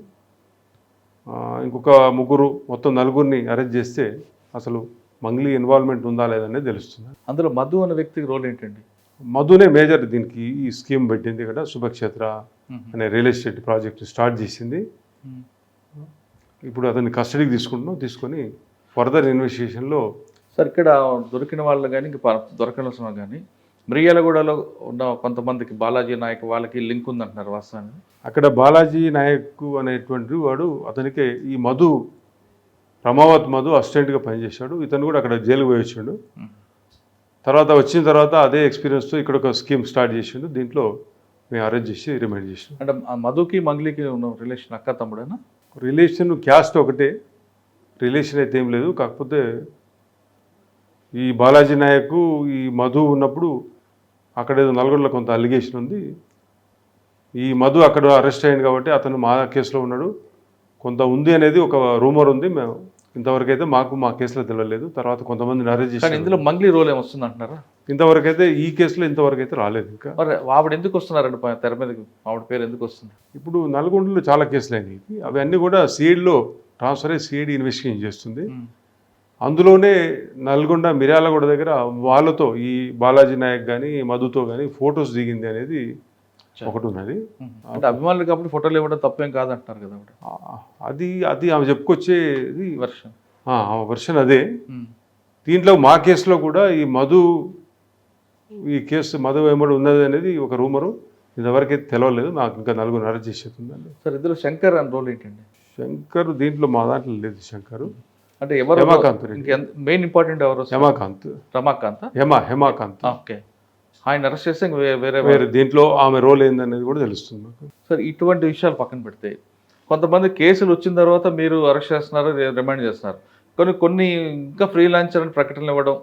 ఇంకొక 3, మొత్తం 4 అరెస్ట్ చేస్తే అసలు మంగ్లీ ఇన్వాల్వ్మెంట్ ఉందా లేదనేది తెలుస్తుంది. అందులో మధు అనే వ్యక్తికి రోల్ ఏంటండి? మధునే మేజర్ దీనికి ఈ స్కీమ్ పెట్టింది. ఇక్కడ శుభక్షేత్ర అనే రియల్ ఎస్టేట్ ప్రాజెక్ట్ స్టార్ట్ చేసింది. ఇప్పుడు అతన్ని కస్టడీకి తీసుకొని ఫర్దర్ ఇన్వెస్టిగేషన్లో. సార్ ఇక్కడ దొరికిన వాళ్ళు కానీ ఇంకా దొరకనవసరం కానీ మిర్యాలగూడలో ఉన్న కొంతమందికి బాలాజీ నాయక్ వాళ్ళకి లింక్ ఉందంటున్నారు వాస్తవాన్ని. అక్కడ బాలాజీ నాయక్ అనేటువంటి వాడు, అతనికి ఈ మధు, రమావత్ మధు అసిస్టెంట్గా పనిచేశాడు. ఇతను కూడా అక్కడ జైలుకు పోయి వచ్చాడు. తర్వాత వచ్చిన తర్వాత అదే ఎక్స్పీరియన్స్తో ఇక్కడ ఒక స్కీమ్ స్టార్ట్ చేసిండు. దీంట్లో మేము అరేంజ్ చేసి రిమైండ్ చేసాం. అంటే మధుకి మంగ్లీకి ఉన్న రిలేషన్ అక్క తమ్ముడేనా? రిలేషన్ క్యాస్ట్ ఒకటే, రిలేషన్ అయితే ఏం లేదు. కాకపోతే ఈ బాలాజీ నాయక్ ఈ మధు ఉన్నప్పుడు అక్కడ ఏదో నల్గొండలో కొంత అలిగేషన్ ఉంది. ఈ మధు అక్కడ అరెస్ట్ అయ్యింది కాబట్టి అతను మా కేసులో ఉన్నాడు. కొంత ఉంది అనేది ఒక రూమర్ ఉంది. మేము ఇంతవరకు అయితే మా కేసులో తెలియలేదు. తర్వాత కొంతమందిని అరెస్ట్ చేసి. ఇందులో మంగ్లీ రోల్ ఏమొస్తుంది అంటున్నారా? ఇంతవరకు అయితే ఈ కేసులో ఇంతవరకు అయితే రాలేదు. ఇంకా మరి ఆవిడ ఎందుకు వస్తున్నారండి తెర మీదకి? ఆవిడ పేరు ఎందుకు వస్తుంది? ఇప్పుడు నల్గొండలో చాలా కేసులు అయినాయి. అవి అన్నీ కూడా సిఐడిలో ట్రాన్స్ఫర్ అయ్యి సిఐడి ఇన్వెస్టిగేషన్ చేస్తుంది. అందులోనే నల్గొండ మిర్యాలగూడ దగ్గర వాళ్ళతో ఈ బాలాజీ నాయక్ కానీ మధుతో కానీ ఫొటోస్ దిగింది అనేది ఒకటి ఉన్నది. అంటే అభిమానులు కాబట్టి ఫోటోలు ఇవ్వడం తప్పేం కాదంటున్నారు కదా. అది ఆమె చెప్పుకొచ్చేది వర్షన్, వర్షన్ అదే. దీంట్లో మా కేసులో కూడా ఈ మధు, ఈ కేసు మధు వెంబడి ఉన్నది అనేది ఒక రూమరు. ఇంతవరకైతే తెలియలేదు. నాకు ఇంకా 4 అరెస్ట్ చేసేస్తుందండి. సార్ ఇందులో శంకర్ అని రోల్ ఏంటండి? శంకర్ దీంట్లో మా దాంట్లో లేదు. శంకర్ అంటే ఎవరు? హేమాకాంత్. మెయిన్ ఇంపార్టెంట్ ఎవరు? హేమాకాంత్. రమాకాంత్. హేమాకాంత్. ఓకే. ఆయన అరెస్ట్ చేస్తే వేరే దీంట్లో ఆమె రోల్ ఏందనేది కూడా తెలుస్తుంది మాకు. సార్ ఇటువంటి విషయాలు పక్కన పెడితే కొంతమంది కేసులు వచ్చిన తర్వాత మీరు అరెస్ట్ చేస్తున్నారు, రిమాండ్ చేస్తున్నారు. కొన్ని ఇంకా ఫ్రీలాన్సర్ అని ప్రకటనలు ఇవ్వడం,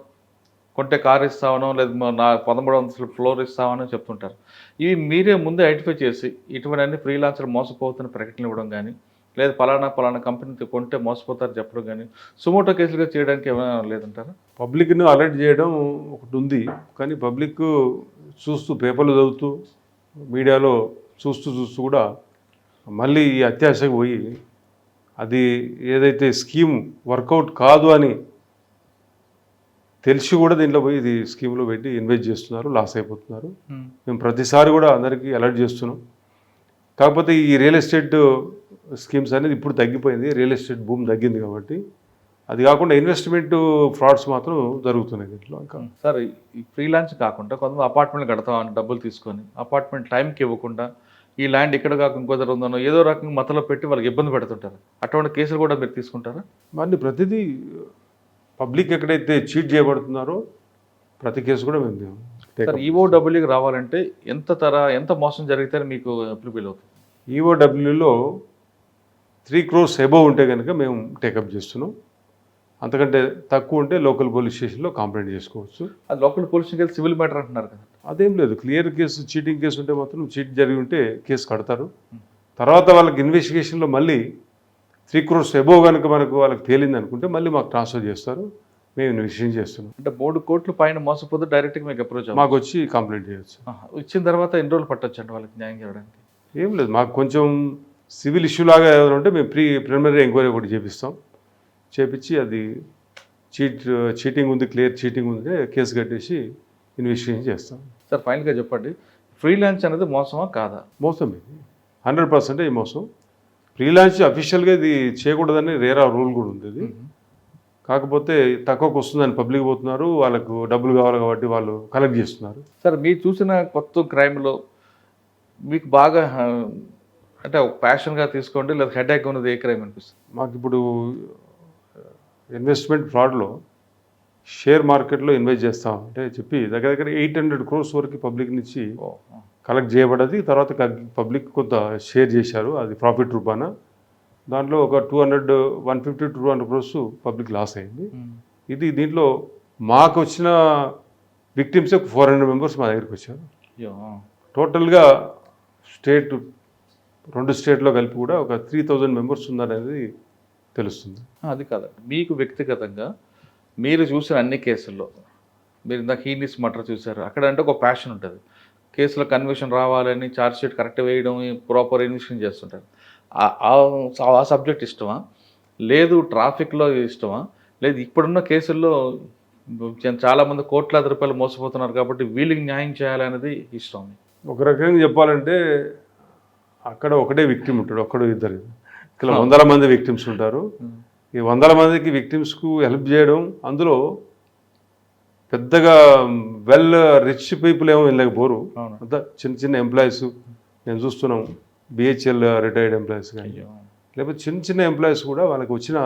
కొంటే కారు ఇస్తామనో లేదా నా 13వ ఫ్లోర్ ఇస్తామని చెప్తుంటారు. ఇవి మీరే ముందే ఐడెంటిఫై చేసి ఇటువంటి ఫ్రీలాన్సర్ మోసపోతున్న ప్రకటనలు ఇవ్వడం కానీ, లేదా పలానా కంపెనీతో కొంటే మోసపోతారు చెప్పడం కానీ సుమోటో కేసులుగా చేయడానికి ఏమైనా లేదంటారా? పబ్లిక్ను అలర్ట్ చేయడం ఒకటి ఉంది. కానీ పబ్లిక్ చూస్తూ, పేపర్లు చదువుతూ, మీడియాలో చూస్తూ కూడా మళ్ళీ ఈ అత్యాశకు పోయి అది ఏదైతే స్కీమ్ వర్కౌట్ కాదు అని తెలిసి కూడా దీంట్లో పోయి ఇది స్కీమ్లో పెట్టి ఇన్వెస్ట్ చేస్తున్నారు, లాస్ అయిపోతున్నారు. మేము ప్రతిసారి కూడా అందరికీ అలర్ట్ చేస్తున్నాం. కాకపోతే ఈ రియల్ ఎస్టేట్ స్కీమ్స్ అనేది ఇప్పుడు తగ్గిపోయింది. రియల్ ఎస్టేట్ భూమి తగ్గింది కాబట్టి. అది కాకుండా ఇన్వెస్ట్మెంట్ ఫ్రాడ్స్ మాత్రం జరుగుతున్నాయి దీంట్లో. ఇంకా సార్ ఈ ఫ్రీలాన్స్ కాకుండా కొంతమంది అపార్ట్మెంట్లు కడతామని డబ్బులు తీసుకొని అపార్ట్మెంట్ టైంకి ఇవ్వకుండా ఈ ల్యాండ్ ఇక్కడ కాక ఇంకో దగ్గర ఉందనో ఏదో రకంగా మతలో పెట్టి వాళ్ళకి ఇబ్బంది పెడుతుంటారు. అటువంటి కేసులు కూడా మీరు తీసుకుంటారా? మరి ప్రతిదీ పబ్లిక్ ఎక్కడైతే చీట్ చేయబడుతున్నారో ప్రతి కేసు కూడా మేము సార్ ఈఓడబ్ల్యూకి రావాలంటే ఎంత మోసం జరిగితే మీకు అప్లికేబుల్ అవుతుంది? ఈఓడబ్ల్యూలో 3 crores అబోవ్ ఉంటే కనుక మేము టేకప్ చేస్తున్నాం. అంతకంటే తక్కువ ఉంటే లోకల్ పోలీస్ స్టేషన్లో కంప్లైంట్ చేసుకోవచ్చు. అది local police station civil matter అంటున్నారు కదా. అదేం లేదు, క్లియర్ కేసు, చీటింగ్ కేసు ఉంటే మాత్రం చీట్ జరిగి ఉంటే కేసు కడతారు. తర్వాత వాళ్ళకి ఇన్వెస్టిగేషన్లో మళ్ళీ 3 crores అబోవ్ కనుక మనకు వాళ్ళకి తేలింది అనుకుంటే మళ్ళీ మాకు ట్రాన్స్ఫర్ చేస్తారు. మేము ఇన్వెస్టిగేషన్ చేస్తున్నాం. అంటే 3 కోట్ల పైన మోసపోతే డైరెక్ట్గా మీకు అప్రోచ్ మాకు వచ్చి కంప్లైంట్ చేయొచ్చు. ఇచ్చిన తర్వాత ఎన్ని రోజులు పట్టొచ్చు అండి వాళ్ళకి న్యాయం చేయడానికి? ఏం లేదు, మాకు కొంచెం సివిల్ ఇష్యూ లాగా ఏదైనా ఉంటే మేము ప్రిలిమినరీ ఎంక్వైరీ ఒకటి చేపిస్తాం. చేపించి అది చీటింగ్ ఉంది, క్లియర్ చీటింగ్ ఉంది కేసు కట్టేసి ఇన్వెస్టిగేషన్ చేస్తాం. సార్ ఫైనల్గా చెప్పండి, ఫ్రీలాన్స్ అనేది మోసమా కాదా? మోసం ఇది 100% మోసం. ఫ్రీలాన్స్ అఫీషియల్గా ఇది చేయకూడదని రేరా రూల్ కూడా ఉంది. ఇది కాకపోతే తక్కువకు వస్తుందని పబ్లిక్ పోతున్నారు, వాళ్ళకు డబ్బులు కావాలి కాబట్టి వాళ్ళు కలెక్ట్ చేస్తున్నారు. సార్ మీరు చూసిన కొత్త క్రైమ్లో మీకు బాగా అంటే ఒక ప్యాషన్గా తీసుకోండి లేదా హెడేక్ ఉన్నది ఏ క్రైమ్ అనిపిస్తుంది? మాకు ఇప్పుడు ఇన్వెస్ట్మెంట్ ఫ్రాడ్లో షేర్ మార్కెట్లో ఇన్వెస్ట్ చేస్తామంటే చెప్పి దగ్గర దగ్గర 800 crores వరకు పబ్లిక్ నుంచి కలెక్ట్ చేయబడ్డది. తర్వాత పబ్లిక్ కొంత షేర్ చేశారు, అది ప్రాఫిట్ రూపాన. దాంట్లో ఒక 150 to 200 crores పబ్లిక్ లాస్ అయింది. దీంట్లో మాకు వచ్చిన విక్టిమ్స్ 400 members మా దగ్గరికి వచ్చారు. టోటల్గా స్టేట్ 2 స్టేట్లో కలిపి కూడా ఒక 3000 members ఉన్నారనేది తెలుస్తుంది. అది కాదండి, మీకు వ్యక్తిగతంగా మీరు చూసిన అన్ని కేసుల్లో మీరు ఇందాక హీనిస్ మర్డర్ చూశారు, అక్కడ అంటే ఒక ప్యాషన్ ఉంటుంది. కేసులో కన్విక్షన్ రావాలని ఛార్జ్ షీట్ కరెక్ట్ వేయడం, ప్రాపర్ ఇన్వెస్టిగేషన్ చేస్తుంటారు. ఆ సబ్జెక్ట్ ఇష్టమా, లేదు ట్రాఫిక్లో ఇష్టమా, లేదు ఇప్పుడున్న కేసుల్లో చాలామంది కోట్లాది రూపాయలు మోసపోతున్నారు కాబట్టి వీళ్ళకి న్యాయం చేయాలనేది ఇష్టం? ఒక రకంగా చెప్పాలంటే అక్కడ ఒకటే విక్టిమ్ ఉంటాడు, ఒక్కడు ఇద్దరు. ఇక్కడ 100 మంది విక్టిమ్స్ ఉంటారు. ఈ 100 మందికి విక్టిమ్స్కు హెల్ప్ చేయడం, అందులో పెద్దగా రిచ్ పీపుల్ ఏమో వెళ్ళకపోరు. అంతా చిన్న చిన్న ఎంప్లాయీస్ నేను చూస్తున్నాం, బిహెచ్ఎల్ రిటైర్డ్ ఎంప్లాయీస్ కానీ లేకపోతే చిన్న చిన్న ఎంప్లాయీస్ కూడా వాళ్ళకి వచ్చిన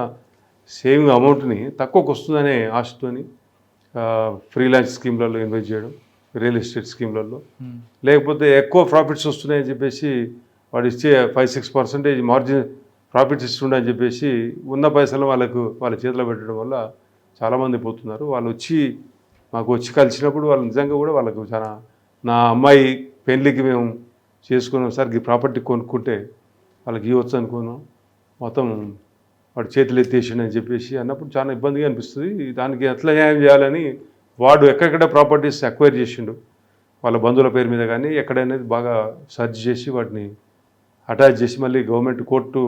సేవింగ్ అమౌంట్ని తక్కువకు వస్తుందనే ఆశతోని ఫ్రీలాన్స్ స్కీమ్లలో ఇన్వెస్ట్ చేయడం, రియల్ ఎస్టేట్ స్కీమ్లలో, లేకపోతే ఎక్కువ ప్రాఫిట్స్ వస్తున్నాయని చెప్పేసి వాడు ఇచ్చే 5-6% మార్జిన్ ప్రాఫిట్స్ ఇస్తుండని చెప్పేసి ఉన్న పైసలు వాళ్ళ చేతిలో పెట్టడం వల్ల చాలామంది పోతున్నారు. వాళ్ళు మాకు వచ్చి కలిసినప్పుడు వాళ్ళు నిజంగా కూడా వాళ్ళకు చాలా, నా అమ్మాయి పెళ్ళికి మేము చేసుకున్నాం సార్, ఈ ప్రాపర్టీ కొనుక్కుంటే వాళ్ళకి ఇవ్వచ్చు అనుకున్నాం, మొత్తం వాడు చేతులు ఎత్తేసిండు అని చెప్పేసి అన్నప్పుడు చాలా ఇబ్బందిగా అనిపిస్తుంది. దానికి ఎట్లా న్యాయం చేయాలని వాడు ఎక్కడెక్కడ ప్రాపర్టీస్ అక్వైర్ చేసిండు వాళ్ళ బంధువుల పేరు మీద కానీ ఎక్కడనేది బాగా సర్చ్ చేసి వాటిని అటాచ్ చేసి మళ్ళీ గవర్నమెంట్ కోర్టు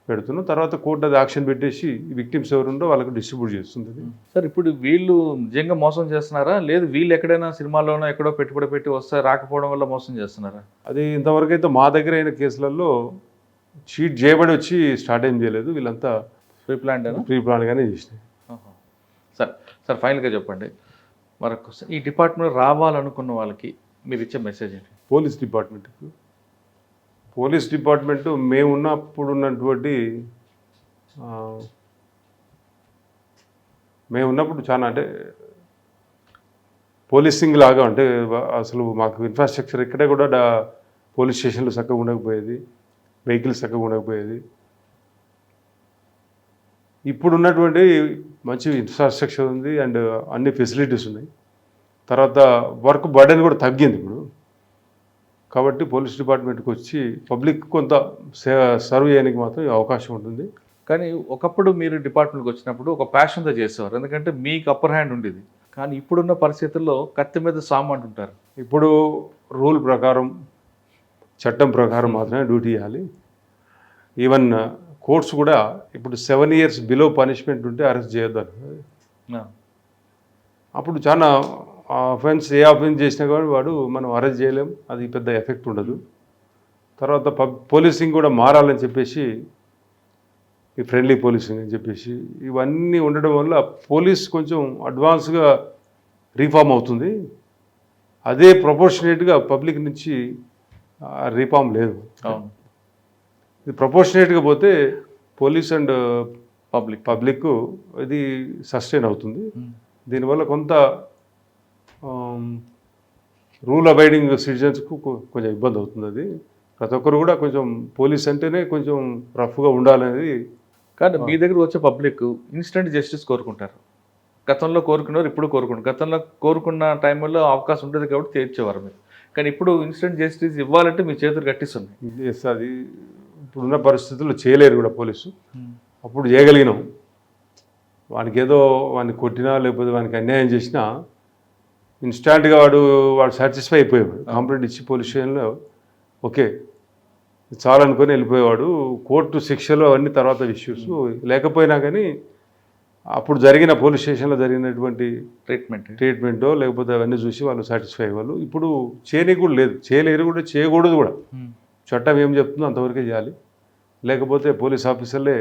పెడుతున్నాం. తర్వాత కోర్టు అది యాక్షన్ పెట్టేసి విక్టిమ్స్ ఎవరుండో వాళ్ళకు డిస్ట్రిబ్యూట్ చేస్తుంది. సార్ ఇప్పుడు వీళ్ళు నిజంగా మోసం చేస్తున్నారా, లేదు వీళ్ళు ఎక్కడైనా సినిమాల్లోనో ఎక్కడో పెట్టుబడి పెట్టి వస్తే రాకపోవడం వల్ల మోసం చేస్తున్నారా? అది ఇంతవరకు అయితే మా దగ్గర అయిన కేసులలో చీట్ చేయబడి వచ్చి స్టార్ట్ ఏం చేయలేదు, వీళ్ళంతా ప్రీ ప్లాన్గానే చేసినాయి. సార్ ఫైనల్గా చెప్పండి, మరొకసారి ఈ డిపార్ట్మెంట్ రావాలనుకున్న వాళ్ళకి మీరు ఇచ్చే మెసేజ్ ఏంటి? పోలీస్ డిపార్ట్మెంటు మేము ఉన్నప్పుడు చాలా అంటే పోలీసింగ్ లాగా, అంటే అసలు మాకు ఇన్ఫ్రాస్ట్రక్చర్ ఇక్కడే కూడా పోలీస్ స్టేషన్లు చక్కగా ఉండకపోయేది, వెహికల్స్ చక్కగా ఉండకపోయేది. ఇప్పుడు ఉన్నటువంటి మంచి ఇన్ఫ్రాస్ట్రక్చర్ ఉంది అండ్ అన్ని ఫెసిలిటీస్ ఉన్నాయి. తర్వాత వర్క్ బర్డెన్ కూడా తగ్గింది ఇప్పుడు. కాబట్టి పోలీస్ డిపార్ట్మెంట్కి వచ్చి పబ్లిక్ కొంత సర్వ్ చేయడానికి మాత్రం అవకాశం ఉంటుంది. కానీ ఒకప్పుడు మీరు డిపార్ట్మెంట్కి వచ్చినప్పుడు ఒక ప్యాషన్తో చేసేవారు, ఎందుకంటే మీకు అప్పర్ హ్యాండ్ ఉండేది. కానీ ఇప్పుడున్న పరిస్థితుల్లో కత్తి మీద సాము అంటుంటారు. ఇప్పుడు రూల్ ప్రకారం, చట్టం ప్రకారం మాత్రమే డ్యూటీ చేయాలి. ఈవెన్ కోర్ట్స్ కూడా ఇప్పుడు 7 years బిలో పనిష్మెంట్ ఉంటే అరెస్ట్ చేయొద్దు. అప్పుడు చాలా ఆఫెన్స్ ఏ ఆఫెన్స్ చేసినా కానీ మనం అరెస్ట్ చేయలేం, అది పెద్ద ఎఫెక్ట్ ఉండదు. తర్వాత పోలీసింగ్ కూడా మారాలని చెప్పేసి, ఈ ఫ్రెండ్లీ పోలీసింగ్ అని చెప్పేసి ఇవన్నీ ఉండడం వల్ల పోలీస్ కొంచెం అడ్వాన్స్గా రీఫార్మ్ అవుతుంది. అదే ప్రపోర్షనేట్గా పబ్లిక్ నుంచి రీఫార్మ్ లేదు. అవును. ఇది ప్రపోర్షనేట్గా పోతే పోలీస్ అండ్ పబ్లిక్ ఇది సస్టైన్ అవుతుంది. దీనివల్ల కొంత రూల్ అబైడింగ్ సిటిజన్స్కు కొంచెం ఇబ్బంది అవుతుంది. అది ప్రతి ఒక్కరు కూడా కొంచెం పోలీస్ అంటేనే కొంచెం రఫ్గా ఉండాలనేది. కానీ మీ దగ్గర వచ్చే పబ్లిక్ ఇన్స్టెంట్ జస్టిస్ కోరుకుంటారు. గతంలో కోరుకున్నారు, ఇప్పుడు కోరుకుంటారు. గతంలో కోరుకున్న టైంలో అవకాశం ఉండేది కాబట్టి తీర్చేవారు మీరు. కానీ ఇప్పుడు ఇన్స్టెంట్ జస్టిస్ ఇవ్వాలంటే మీ చేతులు కట్టిస్తుంది. ఎస్, అది ఇప్పుడున్న పరిస్థితుల్లో చేయలేరు కూడా పోలీసు. అప్పుడు చేయగలిగినాం. వానికి ఏదో వాడిని కొట్టినా లేకపోతే వానికి అన్యాయం చేసినా ఇన్స్టాంట్గా వాడు సాటిస్ఫై అయిపోయేవాడు. కంప్లైంట్ ఇచ్చి పోలీస్ స్టేషన్లో ఓకే చాలనుకొని వెళ్ళిపోయేవాడు. కోర్టు శిక్షలు అవన్నీ తర్వాత ఇష్యూస్ లేకపోయినా కానీ అప్పుడు జరిగిన పోలీస్ స్టేషన్లో జరిగినటువంటి ట్రీట్మెంటో లేకపోతే అవన్నీ చూసి వాళ్ళు సాటిస్ఫై అయ్యేవాళ్ళు. ఇప్పుడు చేయని కూడా లేదు, చేయలేరు కూడా, చేయకూడదు కూడా. చట్టం ఏం చెప్తుందో అంతవరకే చేయాలి. లేకపోతే పోలీస్ ఆఫీసర్లే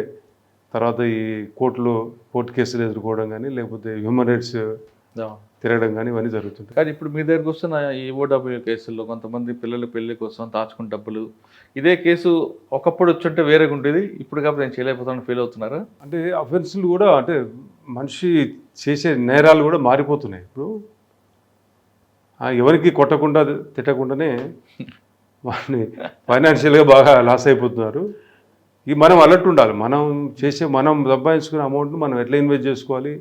తర్వాత ఈ కోర్టు కేసులు ఎదుర్కోవడం కానీ లేకపోతే హ్యూమన్ రైట్స్ తిరగడం కానీ ఇవన్నీ జరుగుతుంటాయి. కానీ ఇప్పుడు మీ దగ్గరకు వస్తున్న ఈ ఓడబ్ల్యూ కేసుల్లో కొంతమంది పిల్లల పెళ్లి కోసం దాచుకున్న డబ్బులు, ఇదే కేసు ఒకప్పుడు వచ్చుంటే వేరేగా ఉండేది, ఇప్పుడు కాబట్టి నేను చేయలేకపోతానని ఫీల్ అవుతున్నారా? అంటే అఫెన్సులు కూడా అంటే మనిషి చేసే నేరాలు కూడా మారిపోతున్నాయి. ఇప్పుడు ఎవరికి కొట్టకుండా తిట్టకుండానే వాళ్ళని ఫైనాన్షియల్గా బాగా లాస్ అయిపోతున్నారు. మనం అలర్ట్ ఉండాలి. మనం సంపాదించుకునే అమౌంట్ను మనం ఎట్లా ఇన్వెస్ట్ చేసుకోవాలి,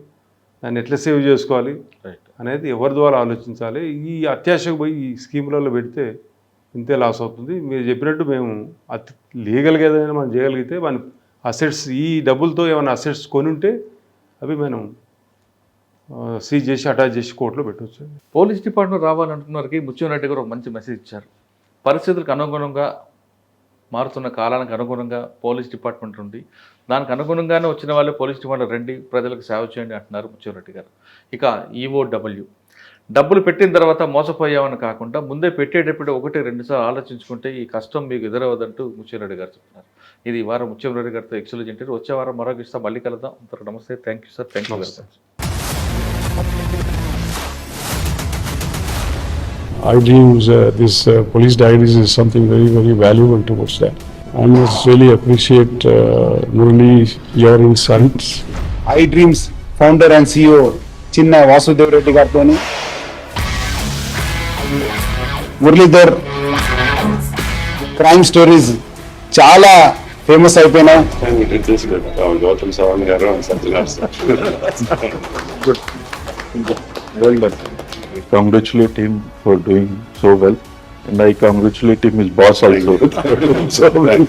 దాన్ని ఎట్లా సేవ్ చేసుకోవాలి అనేది ఎవరి ద్వారా ఆలోచించాలి. ఈ అత్యాశకు పోయి ఈ స్కీములలో పెడితే ఇంతే లాస్ అవుతుంది. మీరు చెప్పినట్టు మేము లీగల్గా ఏదైనా మనం చేయగలిగితే మన అసెట్స్ ఈ డబ్బులతో ఏమైనా అసెట్స్ కొని ఉంటే అవి మనం సీజ్ చేసి అటాచ్ చేసి కోర్టులో పెట్టవచ్చు. పోలీస్ డిపార్ట్మెంట్ రావాలంటున్నారికి ముత్యంరెడ్డి గారు ఒక మంచి మెసేజ్ ఇచ్చారు. పరిస్థితులకు అనుగుణంగా మారుతున్న కాలానికి అనుగుణంగా పోలీస్ డిపార్ట్మెంట్ ఉంది, దానికి అనుగుణంగానే వచ్చిన వాళ్ళే పోలీస్ డిపార్ట్మెంట్ రండి, ప్రజలకు సేవ చేయండి అంటున్నారు ముత్యంరెడ్డి గారు. ఇక ఈఓడబ్ల్యూ డబ్బులు పెట్టిన తర్వాత మోసపోయామని కాకుండా ముందే పెట్టేటప్పుడు 1-2 సార్లు ఆలోచించుకుంటే ఈ కష్టం మీకు ఎదురవద్దంటూ ముత్యంరెడ్డి గారు చెప్తున్నారు. ఇది ఈ వారం ముత్యంరెడ్డి గారితో ఎక్సలెంట్ ఇంటర్వ్యూ. వచ్చే వారం మరొక ఇస్తాం, మళ్ళీ కలుద్దాం. అంతకు నమస్తే. Thank you sir. Thank you very much. iDreams, this police diaries is something very, very valuable towards that. I must really appreciate Murali, your insights. iDreams founder and CEO చిన్న వాసుదేవ్ రెడ్డి గారితో మురళీధర్ క్రైమ్ స్టోరీస్ చాలా famous అయిపోయినాయి. గౌతమ్ సవాంగ్ గారు and Satyajit sir. Well done. I congratulate him for doing so well, and I congratulate him his boss also. So well.